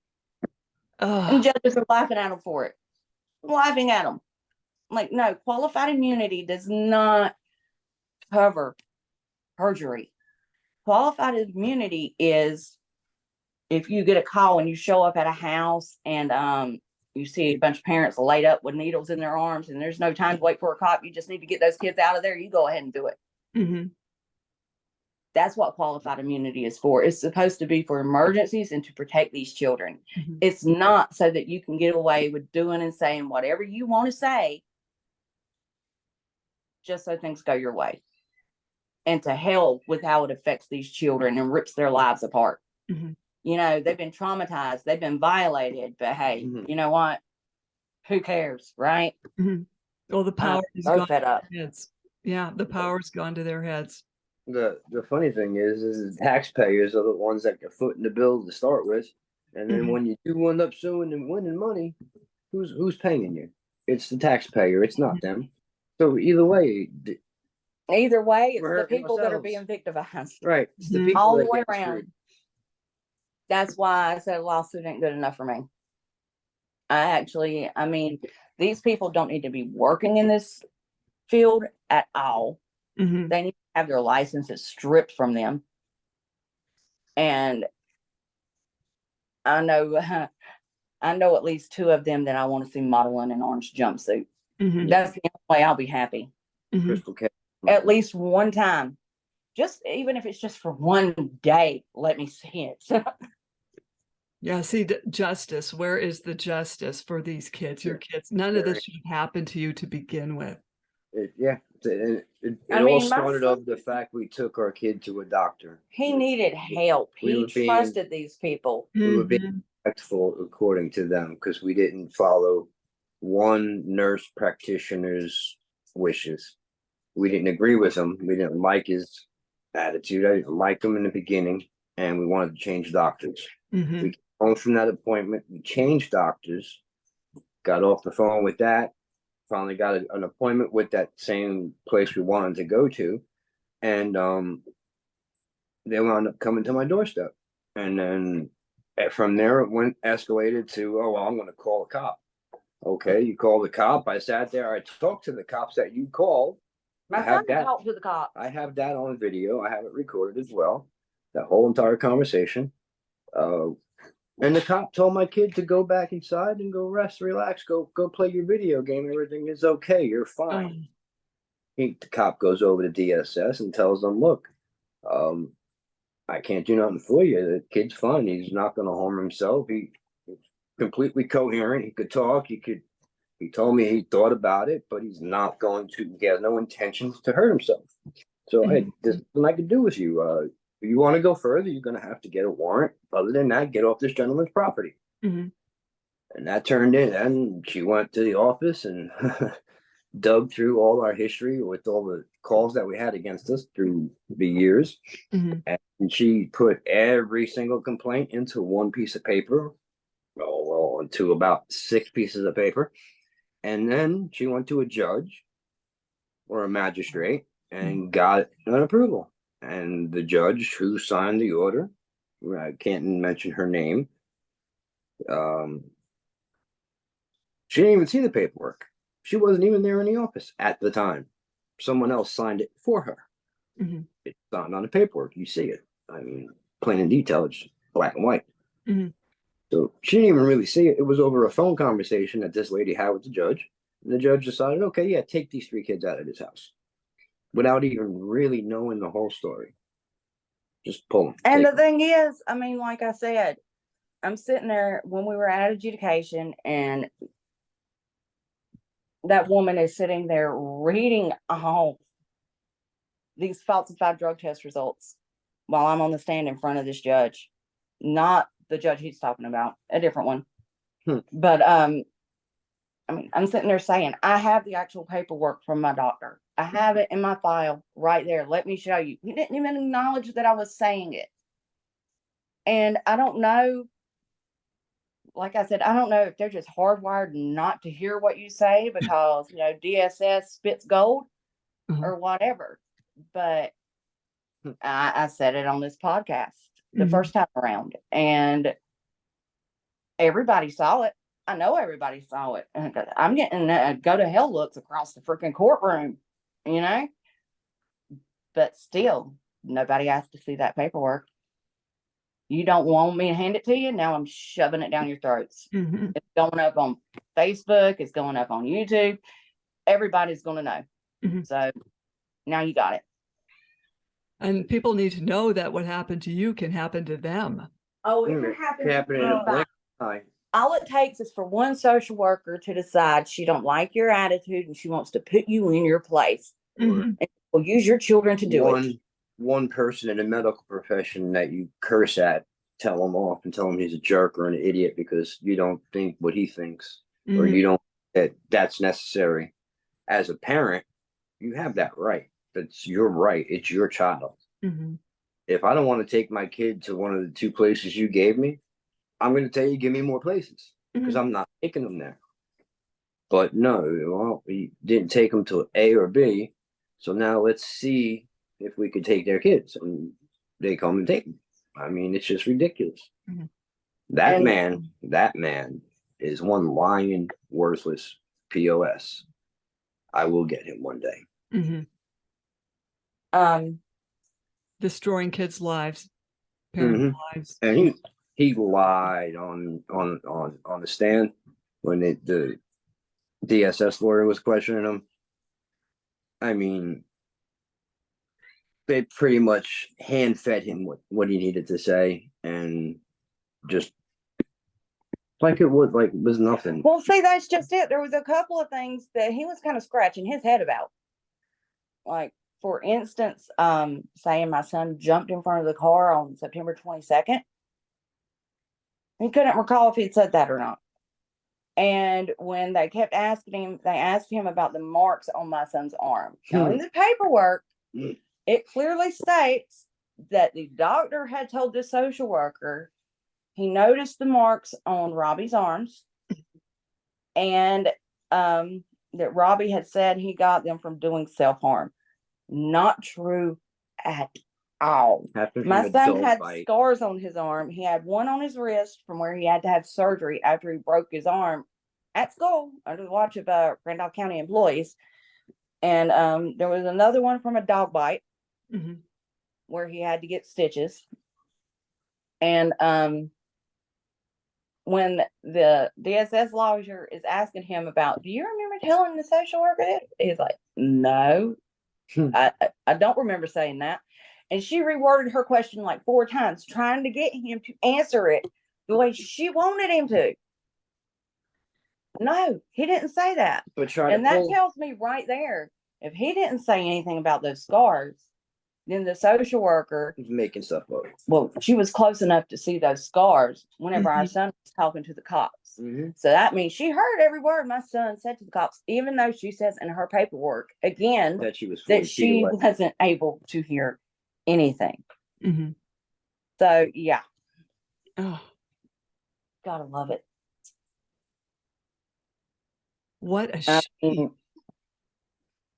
S3: And judges are laughing at them for it. Laughing at them. Like, no, qualified immunity does not cover perjury. Qualified immunity is if you get a call and you show up at a house and you see a bunch of parents laid up with needles in their arms and there's no time to wait for a cop. You just need to get those kids out of there. You go ahead and do it.
S1: Hmm.
S3: That's what qualified immunity is for. It's supposed to be for emergencies and to protect these children.
S1: Mhm.
S3: It's not so that you can get away with doing and saying whatever you want to say just so things go your way. And to hell with how it affects these children and rips their lives apart.
S1: Mhm.
S3: You know, they've been traumatized, they've been violated, but hey,
S2: Mhm.
S3: you know what? Who cares, right?
S1: Well, the power is
S3: So
S1: gone
S3: fed
S1: to
S3: up.
S1: their heads. Yeah, the power's gone to their heads.
S2: The funny thing is the taxpayers are the ones that get foot in the bill to start with, and then when you do end up suing and winning money, who's paying you? It's the taxpayer. It's not them. So either way,
S3: Either way, it's
S2: We're
S3: the
S2: hurting
S3: people that are
S2: ourselves.
S3: being victimized.
S2: right? It's the
S1: Mhm.
S2: people
S3: All
S2: that
S3: the way
S2: get
S3: around.
S2: screwed.
S3: That's why I said a lawsuit ain't good enough for me. I mean, these people don't need to be working in this field at all.
S1: Mhm.
S3: They need to have their licenses stripped from them. And I know at least two of them that I want to see modeling an orange jumpsuit.
S1: Mhm.
S3: That's the only way I'll be happy.
S1: Mhm.
S2: Crystal Cat.
S3: At least one time. Just even if it's just for one day, let me see it.
S1: Yeah, see, justice. Where is the justice for these kids, your kids? None of
S2: There
S1: this should happen to you to begin with.
S2: It
S3: I
S2: all
S3: mean, my
S2: started
S3: son-
S2: off the fact we took our kid to a doctor.
S3: He needed help.
S2: We
S3: He
S2: were being-
S3: trusted these people.
S2: We were being
S1: Mhm.
S2: respectful according to them because we didn't follow one nurse practitioner's wishes. We didn't agree with him. We didn't like his attitude. I didn't like him in the beginning, and we wanted to change doctors.
S1: Mhm.
S2: We came home from that appointment. We changed doctors. Got off the phone with that. Finally got an appointment with that same place we wanted to go to, and they wound up coming to my doorstep. And then from there it went escalated to, oh well, I'm going to call a cop. Okay, you call the cop. I sat there. I talked to the cops that you called.
S3: My
S2: I have
S3: son
S2: that.
S3: talked to the cop.
S2: I have that on video. I have it recorded as well. That whole entire conversation. And the cop told my kid to go back inside and go rest, relax, go play your video game. Everything is okay. You're fine. The cop goes over to DSS and tells them, look, I can't do nothing for you. The kid's fine. He's not going to harm himself. He's completely coherent. He could talk. He told me he thought about it, but he's not going to. He has no intentions to hurt himself. So hey, there's nothing I could do with you. If you want to go further, you're going to have to get a warrant. Other than that, get off this gentleman's property.
S1: Mhm.
S2: And that turned in. And she went to the office and dug through all our history with all the calls that we had against us through the years.
S1: Mhm.
S2: And she put every single complaint into one piece of paper. Well, into about 6 pieces of paper. And then she went to a judge or a magistrate and got an approval. And the judge who signed the order, I can't mention her name, she didn't even see the paperwork. She wasn't even there in the office at the time. Someone else signed it for her. It's signed on the paperwork. You see it. I mean, plain and detail, it's black and white. So she didn't even really see it. It was over a phone conversation that this lady had with the judge. And the judge decided, okay, yeah, take these 3 kids out of this house without even really knowing the whole story. Just pull them.
S3: And the thing is, I mean, like I said, I'm sitting there when we were at adjudication, and that woman is sitting there reading off these falsified drug test results while I'm on the stand in front of this judge. Not the judge he's talking about, a different one. But I mean, I'm sitting there saying, I have the actual paperwork from my doctor. I have it in my file right there. Let me show you. He didn't even acknowledge that I was saying it. And I don't know, like I said, I don't know if they're just hardwired not to hear what you say because, you know, DSS spits gold or whatever. But I said it on this podcast the first time around, and everybody saw it. I know everybody saw it. I'm getting go to hell looks across the freaking courtroom, you know? But still, nobody asked to see that paperwork. You don't want me to hand it to you? Now I'm shoving it down your throats. It's going up on Facebook. It's going up on YouTube. Everybody's going to know. So now you got it.
S1: And people need to know that what happened to you can happen to them.
S3: Oh, it can happen to anybody. All it takes is for one social worker to decide she don't like your attitude and she wants to put you in your place. And will use your children to do it.
S2: One person in the medical profession that you curse at, tell him off and tell him he's a jerk or an idiot because you don't think what he thinks or you don't that's necessary. As a parent, you have that right. That's your right. It's your child. If I don't want to take my kid to one of the 2 places you gave me, I'm going to tell you, give me more places because I'm not taking them there. But no, well, we didn't take them to A or B. So now let's see if we could take their kids, and they come and take them. I mean, it's just ridiculous. That man is one lying, worthless POS. I will get him one day.
S1: Destroying kids' lives, parents' lives.
S2: And he lied on the stand when the DSS lawyer was questioning him. I mean, they pretty much hand fed him what he needed to say, and just like it was nothing.
S3: Well, see, that's just it. There was a couple of things that he was kind of scratching his head about. Like, for instance, saying my son jumped in front of the car on September 22nd. He couldn't recall if he'd said that or not. And when they kept asking him, they asked him about the marks on my son's arm. Now, in the paperwork, it clearly states that the doctor had told the social worker he noticed the marks on Robbie's arms, and that Robbie had said he got them from doing self-harm. Not true at all. My son had scars on his arm. He had one on his wrist from where he had to have surgery after he broke his arm at school under the watch of Randolph County employees. And there was another one from a dog bite where he had to get stitches. And when the DSS lawyer is asking him about, do you remember telling the social worker that? He's like, no, I don't remember saying that. And she reworded her question like 4 times, trying to get him to answer it the way she wanted him to. No, he didn't say that. And that tells me right there, if he didn't say anything about those scars, then the social worker
S2: was making stuff up.
S3: Well, she was close enough to see those scars whenever our son was talking to the cops. So that means she heard every word my son said to the cops, even though she says in her paperwork again
S2: that she
S3: wasn't able to hear anything. So yeah, gotta love it.
S1: What a shame.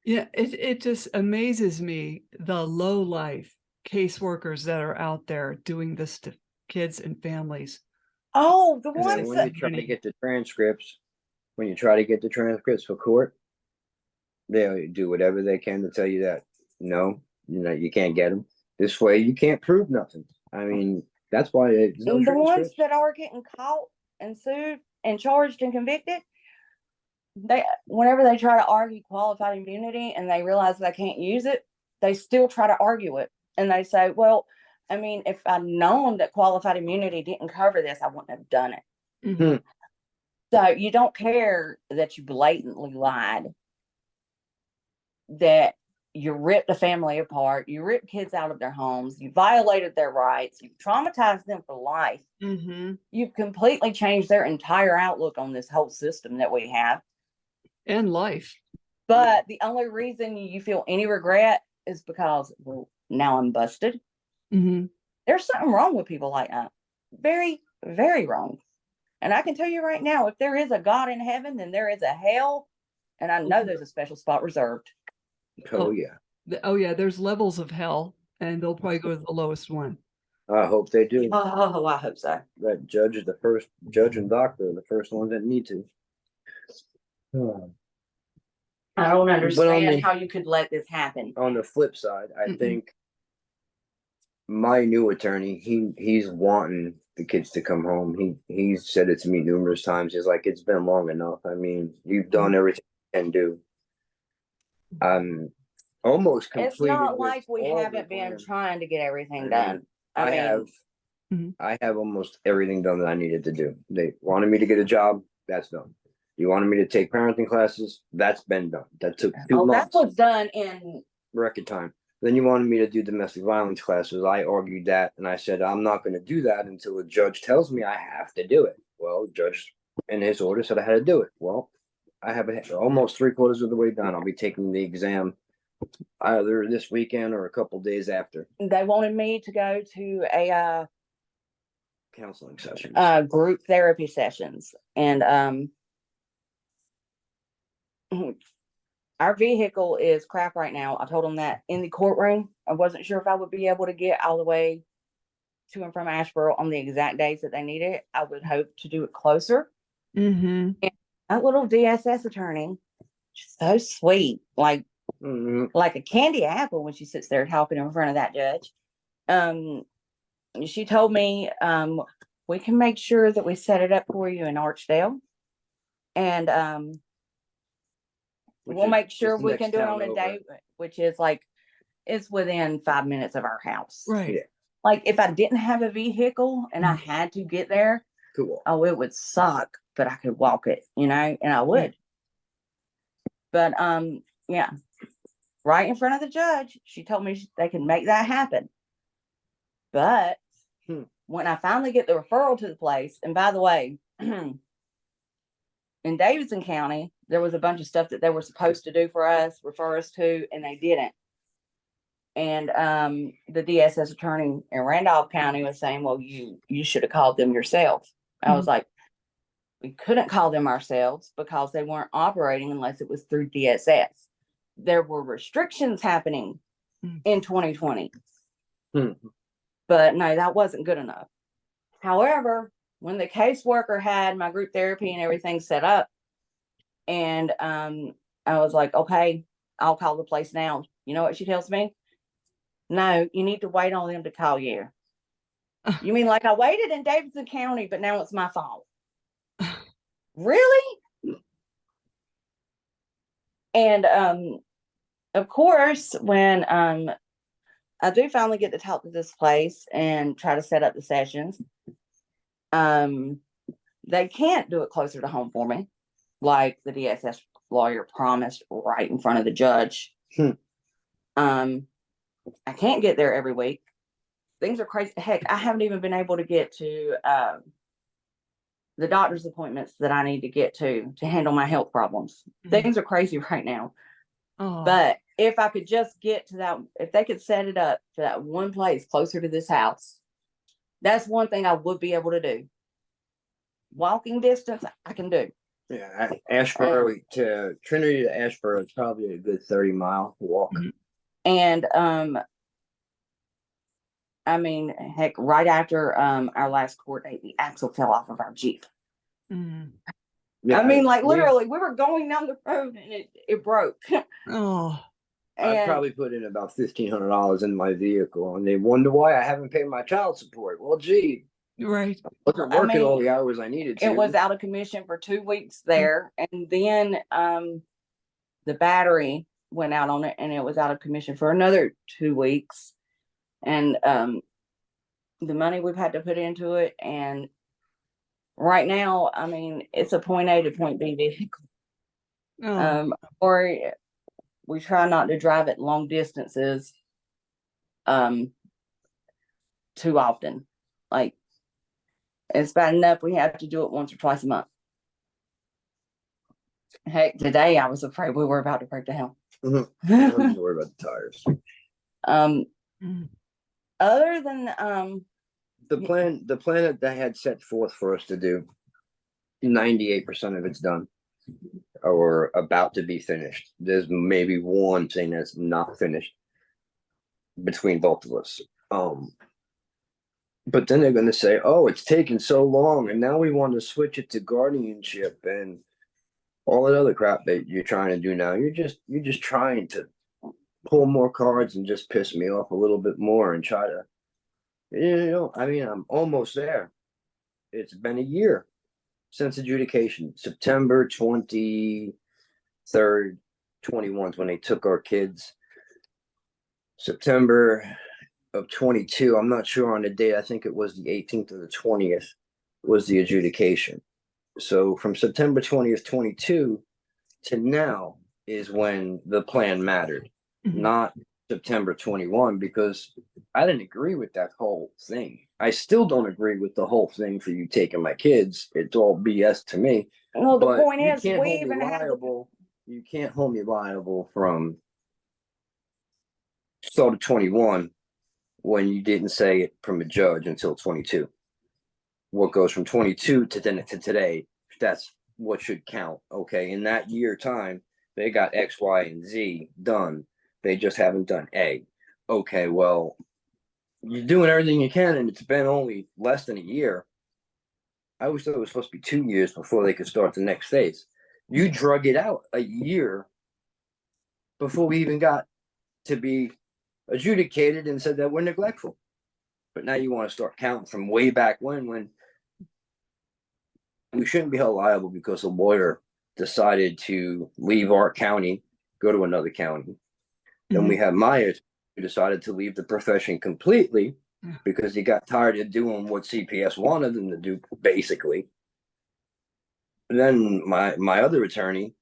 S1: Yeah, it just amazes me the low life caseworkers that are out there doing this to kids and families.
S3: Oh, the
S2: And then
S3: ones
S2: when
S3: that
S2: you try to get the transcripts, for court, they do whatever they can to tell you that no, you can't get them. This way, you can't prove nothing. I mean, that's why there's no
S3: the ones
S2: transcripts.
S3: that are getting caught and sued and charged and convicted, they whenever they try to argue qualified immunity and they realize they can't use it, they still try to argue it. And they say, well, I mean, if I'd known that qualified immunity didn't cover this, I wouldn't have done it.
S1: Mhm.
S3: So you don't care that you blatantly lied, that you ripped a family apart, you ripped kids out of their homes, you violated their rights, you traumatized them for life.
S1: Mhm.
S3: You've completely changed their entire outlook on this whole system that we have.
S1: And life.
S3: But the only reason you feel any regret is because, well, now I'm busted.
S1: Mhm.
S3: There's something wrong with people like that. Very, very wrong. And I can tell you right now, if there is a God in heaven, then there is a hell. And I know there's a special spot reserved.
S2: Oh yeah,
S1: Oh yeah, there's levels of hell, and they'll probably go to the lowest one.
S2: I hope they do.
S3: Oh, I hope so.
S2: That judge is the first judge and doctor, are the first ones that need to.
S3: I don't understand
S2: the-
S3: how you could let this happen.
S2: On the flip side, I
S1: Mm-mm.
S2: think my new attorney, he's wanting the kids to come home. He's said it to me numerous times. He's like, it's been long enough. I mean, you've done everything you can do. I'm almost
S3: It's
S2: completed.
S3: not
S2: with
S3: like we
S2: all the
S3: haven't been
S2: plans.
S3: trying to get
S2: I
S3: everything
S2: mean,
S3: done. I mean,
S1: Mhm.
S2: I have almost everything done that I needed to do. They wanted me to get a job. That's done. You wanted me to take parenting classes. That's been done. That took 2
S3: that
S2: months.
S3: was done in
S2: Record time. Then you wanted me to do domestic violence classes. I argued that and I said, I'm not going to do that until a judge tells me I have to do it. Well, the judge in his order said I had to do it. Well, I have almost 3/4 of the way done. I'll be taking the exam either this weekend or a couple days after
S3: they wanted me to go to a
S2: counseling sessions.
S3: group therapy sessions. And our vehicle is crap right now. I told them that in the courtroom. I wasn't sure if I would be able to get all the way to and from Asheboro on the exact days that they need it. I would hope to do it closer.
S1: Mhm.
S3: That little DSS attorney, she's so sweet, like a candy apple when she sits there talking in front of that judge. She told me, we can make sure that we set it up for you in Archdale. And we'll make sure we can do it on a day, which is like, it's within 5 minutes of our house.
S1: Right.
S2: Yeah.
S3: Like if I didn't have a vehicle and I had to get there,
S2: Cool.
S3: oh, it would suck, but I could walk it, and I would. But yeah, right in front of the judge, she told me they can make that happen. But when I finally get the referral to the place, and by the way, in Davidson County, there was a bunch of stuff that they were supposed to do for us, refer us to, and they didn't. And the DSS attorney in Randolph County was saying, well, you should have called them yourself. I was like, we couldn't call them ourselves because they weren't operating unless it was through DSS. There were restrictions happening in 2020. But no, that wasn't good enough. However, when the caseworker had my group therapy and everything set up, and I was like, okay, I'll call the place now. You know what she tells me? No, you need to wait on them to call you. You mean like I waited in Davidson County, but now it's my fault? Really? And of course, when I do finally get to talk to this place and try to set up the sessions, they can't do it closer to home for me, like the DSS lawyer promised right in front of the judge. I can't get there every week. Things are crazy. Heck, I haven't even been able to get to the doctor's appointments that I need to get to handle my health problems. Things are crazy right now. But if I could just get to that, if they could set it up to that one place closer to this house, that's one thing I would be able to do. Walking distance, I can do.
S2: Yeah, Ashboro to Trinity to Ashboro is probably a good 30-mile walk.
S3: And I mean, heck, right after our last court date, the axle fell off of our Jeep.
S2: Yeah,
S3: I mean, like literally, we were going down the road and it broke.
S1: Oh,
S2: I
S3: And
S2: probably put in about $1,500 in my vehicle, and they wonder why I haven't paid my child support. Well, gee,
S1: right.
S2: I wasn't
S3: I
S2: working all
S3: mean,
S2: the hours I needed to.
S3: it was out of commission for 2 weeks there, and then the battery went out on it, and it was out of commission for another 2 weeks. And the money we've had to put into it, and right now, I mean, it's a point A to point B vehicle.
S1: Oh,
S3: Or we try not to drive it long distances too often. Like, it's bad enough we have to do it once or twice a month. Heck, today I was afraid we were about to break down.
S2: I'm just worried about the tires.
S3: Other than
S2: The plan that they had set forth for us to do, 98% of it's done or about to be finished. There's maybe one thing that's not finished between both of us. But then they're going to say, oh, it's taken so long, and now we want to switch it to guardianship and all that other crap that you're trying to do now. You're just trying to pull more cards and just piss me off a little bit more and try to, I mean, I'm almost there. It's been a year since adjudication. September 23rd, 21 when they took our kids. September of 22, I'm not sure on the date. I think it was the 18th or the 20th was the adjudication. So from September 20th, 22 to now is when the plan mattered, not September 21, because I didn't agree with that whole thing. I still don't agree with the whole thing for you taking my kids. It's all BS to me.
S3: well, the
S2: But
S3: point
S2: you
S3: is,
S2: can't
S3: we
S2: hold me
S3: even have
S2: liable. You can't hold me liable from start of 21 when you didn't say it from a judge until 22. What goes from 22 to today, that's what should count. Okay, in that year time, they got X, Y, and Z done. They just haven't done A. Okay, well, you're doing everything you can, and it's been only less than a year. I always thought it was supposed to be 2 years before they could start the next phase. You drug it out a year before we even got to be adjudicated and said that we're neglectful. But now you want to start counting from way back when we shouldn't be held liable because a lawyer decided to leave our county, go to another county. Then we have Myers, who decided to leave the profession completely because he got tired of doing what CPS wanted him to do, basically. And then my other attorney,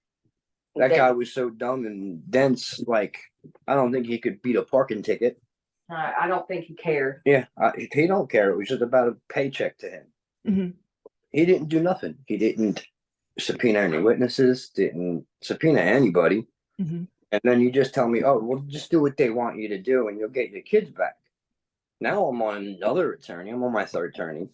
S2: that guy was so dumb and dense, like, I don't think he could beat a parking ticket.
S3: I don't think he cared.
S2: Yeah, he don't care. It was just about a paycheck to him. He didn't do nothing. He didn't subpoena any witnesses, didn't subpoena anybody. And then you just tell me, oh, well, just do what they want you to do and you'll get your kids back. Now I'm on another attorney. I'm on my third attorney.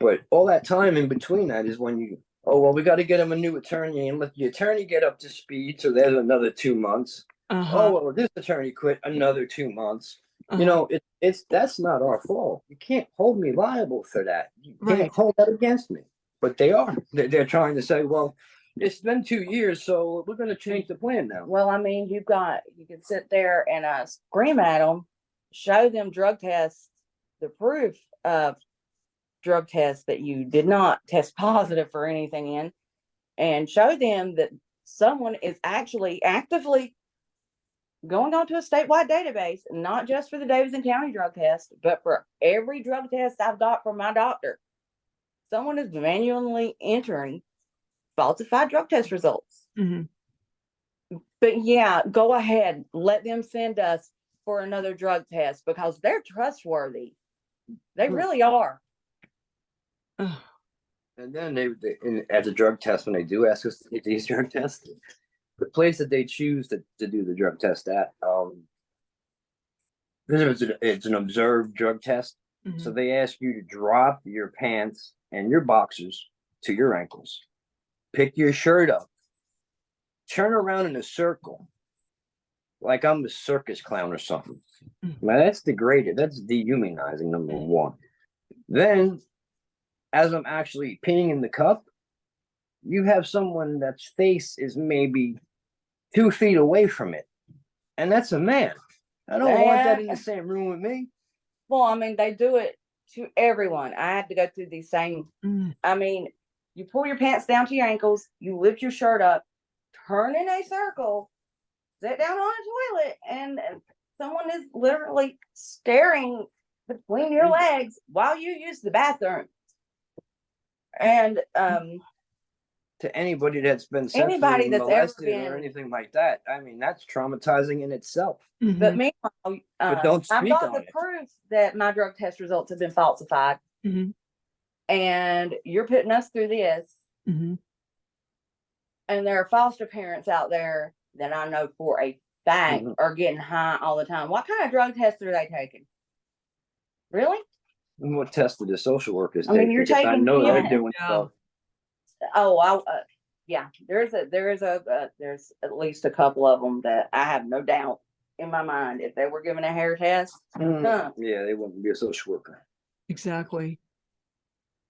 S2: But all that time in between that is when you, oh, well, we got to get him a new attorney and let the attorney get up to speed. So there's another 2 months. Oh, well, this attorney quit, another 2 months. You know, that's not our fault. You can't hold me liable for that. You can't hold that against me. But they are. They're trying to say, well, it's been 2 years, so we're going to change the plan now.
S3: Well, I mean, you can sit there and scream at them, show them drug tests, the proof of drug tests that you did not test positive for anything in, and show them that someone is actually actively going onto a statewide database, not just for the Davidson County drug test, but for every drug test I've got from my doctor. Someone is manually entering falsified drug test results. But yeah, go ahead, let them send us for another drug test because they're trustworthy. They really are.
S2: And then they as a drug test, when they do ask us to get these drug tests, the place that they choose to do the drug test at, it's an observed drug test. So they ask you to drop your pants and your boxers to your ankles. pick your shirt up, turn around in a circle, like I'm a circus clown or something. Now that's degraded. That's dehumanizing, number one. Then, as I'm actually peeing in the cup, you have someone that's face is maybe 2 feet away from it. And that's a man. I don't want that in the same room with me.
S3: Well, I mean, they do it to everyone. I had to go through the same. I mean, you pull your pants down to your ankles, you lift your shirt up, turn in a circle, sit down on a toilet, and someone is literally staring between your legs while you use the bathroom. And
S2: to anybody that's been sexually molested or anything like that, I mean, that's traumatizing in itself.
S3: But meanwhile,
S2: but don't speak
S3: I've got
S2: on
S3: the
S2: it.
S3: proof that my drug test results have been falsified. And you're putting us through this. And there are foster parents out there that I know for a fact are getting high all the time. What kind of drug tests are they taking? Really?
S2: And what test did the social workers
S3: I mean,
S2: take?
S3: you're
S2: Because I
S3: taking
S2: know they're
S3: pills.
S2: doing stuff.
S3: Oh, yeah. There's at least a couple of them that I have no doubt in my mind if they were given a hair test.
S2: Yeah, they wouldn't be a social worker.
S1: Exactly.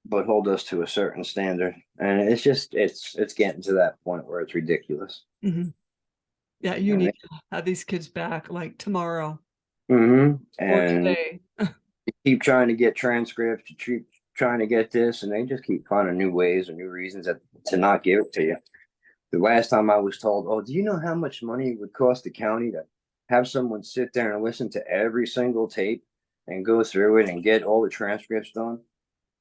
S2: But hold us to a certain standard, and it's just it's getting to that point where it's ridiculous.
S1: Yeah, you need to have these kids back like tomorrow
S2: or
S1: and today.
S2: Keep trying to get transcripts, keep trying to get this, and they just keep finding new ways or new reasons to not give it to you. The last time I was told, "Oh, do you know how much money it would cost the county to have someone sit there and listen to every single tape and go through it and get all the transcripts done?"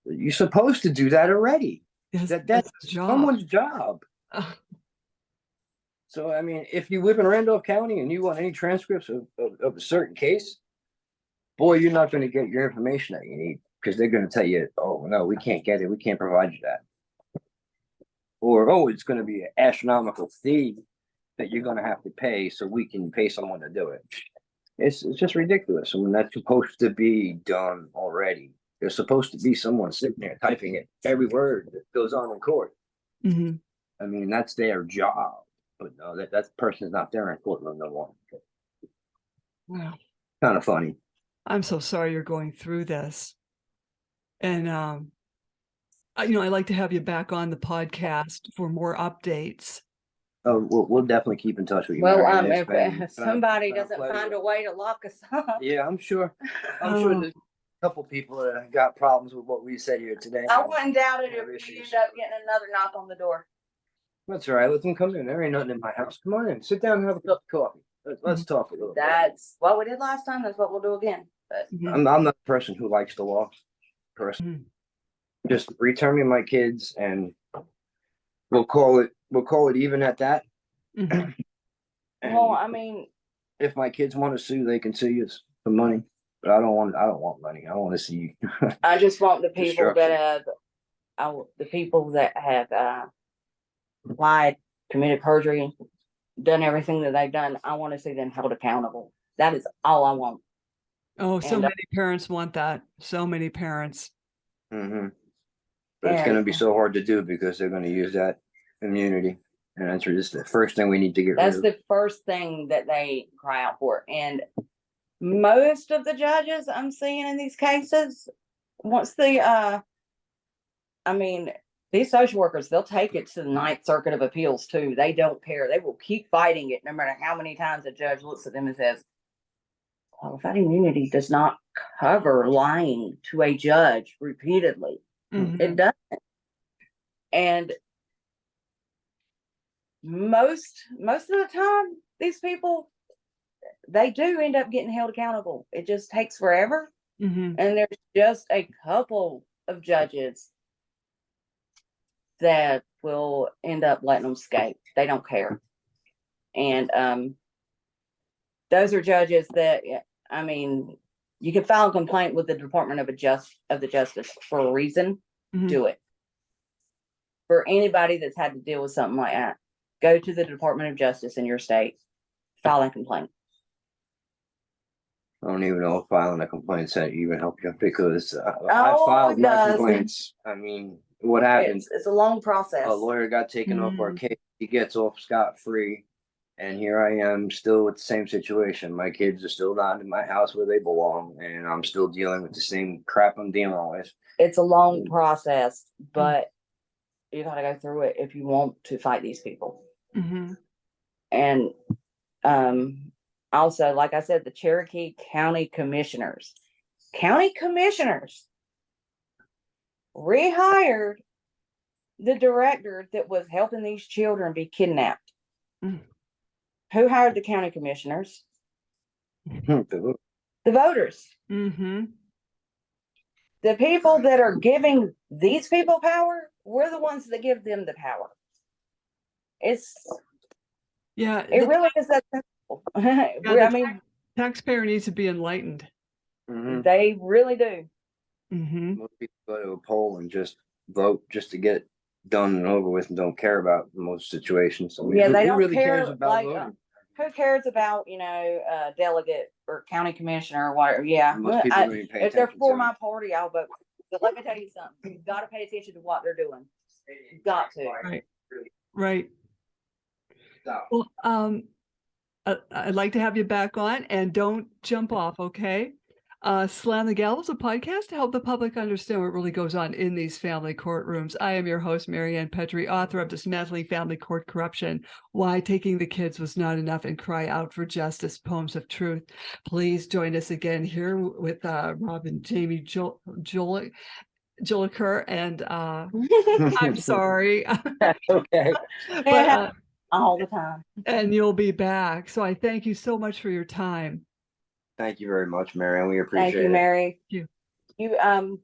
S2: You're supposed to do that already.
S1: Yes,
S2: That's someone's job. So, I mean, if you live in Randolph County and you want any transcripts of a certain case, boy, you're not going to get your information that you need because they're going to tell you, "Oh, no, we can't get it. We can't provide you that." Or, "Oh, it's going to be an astronomical fee that you're going to have to pay so we can pay someone to do it." It's just ridiculous. I mean, that's supposed to be done already. There's supposed to be someone sitting there typing it every word that goes on in court. I mean, that's their job. But no, that person is not there in courtroom no more.
S1: Wow.
S2: Kind of funny.
S1: I'm so sorry you're going through this. And I'd like to have you back on the podcast for more updates.
S2: Oh, we'll definitely keep in touch with you.
S3: Well, if somebody doesn't find a way to lock us up.
S2: Yeah, I'm sure. I'm sure there's a couple people that got problems with what we said here today.
S3: I wouldn't doubt it if we end up getting another knock on the door.
S2: That's all right. Let them come in. There ain't nothing in my house. Come on in. Sit down and have a cup of coffee. Let's talk a little bit.
S3: That's what we did last time. That's what we'll do again. But
S2: I'm not a person who likes the law. Just return me my kids, and we'll call it even at that.
S3: Well, I mean,
S2: if my kids want to sue, they can sue us for money. But I don't want money. I want to see.
S3: I just want the people that have lied, committed perjury, done everything that they've done. I want to see them held accountable. That is all I want.
S1: Oh, so many parents want that. So many parents.
S2: But it's going to be so hard to do because they're going to use that immunity. And that's just the first thing we need to get rid of.
S3: That's the first thing that they cry out for. And most of the judges I'm seeing in these cases, once these social workers, they'll take it to the Ninth Circuit of Appeals too. They don't care. They will keep fighting it no matter how many times a judge looks at them and says, qualified immunity does not cover lying to a judge repeatedly. It doesn't. And most of the time, these people, they do end up getting held accountable. It just takes forever. And there's just a couple of judges that will end up letting them escape. They don't care. And those are judges that, I mean, you can file a complaint with the Department of Justice for a reason. Do it. For anybody that's had to deal with something like that, go to the Department of Justice in your state, file a complaint.
S2: I don't even know if filing a complaint sent even help you because I filed my complaints. I mean, what happens?
S3: It's a long process.
S2: A lawyer got taken off our
S1: Mm.
S2: case. He gets off scot-free. And here I am still with the same situation. My kids are still not in my house where they belong. And I'm still dealing with the same crap I'm dealing with.
S3: It's a long process, but you gotta go through it if you want to fight these people.
S1: Mhm.
S3: And also, like I said, the Cherokee County Commissioners rehired the director that was helping these children be kidnapped.
S1: Mm.
S3: Who hired the county commissioners? The voters.
S1: Mhm.
S3: The people that are giving these people power, we're the ones that give them the power. It
S1: Yeah.
S3: really is that simple. I mean,
S1: taxpayer needs to be enlightened.
S3: they really do.
S1: Mhm.
S2: Most people go to a poll and just vote just to get it done and over with and don't care about most situations. I mean,
S3: Yeah, they
S2: who
S3: don't
S2: really
S3: care,
S2: cares about
S3: like,
S2: voting?
S3: Who cares about, delegate or county commissioner or whatever? Yeah.
S2: Most people don't even pay
S3: If they're
S2: attention
S3: for
S2: to
S3: my
S2: it.
S3: party, I'll vote. But let me tell you something. You've got to pay attention to what they're doing. You've got to.
S1: Right. Right.
S2: So,
S1: Well, I'd like to have you back on, and don't jump off, okay? Slam the Gavel is a podcast to help the public understand what really goes on in these family courtrooms. I am your host, Marianne Petrie, author of Dismantling Family Court Corruption, Why Taking the Kids Was Not Enough, and Cry Out for Justice, Poems of Truth. Please join us again here with Rob and Jaime Jolicouer, and I'm sorry.
S2: okay.
S1: But
S3: All the time.
S1: and you'll be back. So I thank you so much for your time.
S2: Thank you very much, Marianne. We appreciate
S3: Thank you,
S2: it.
S3: Mary.
S1: You.
S3: You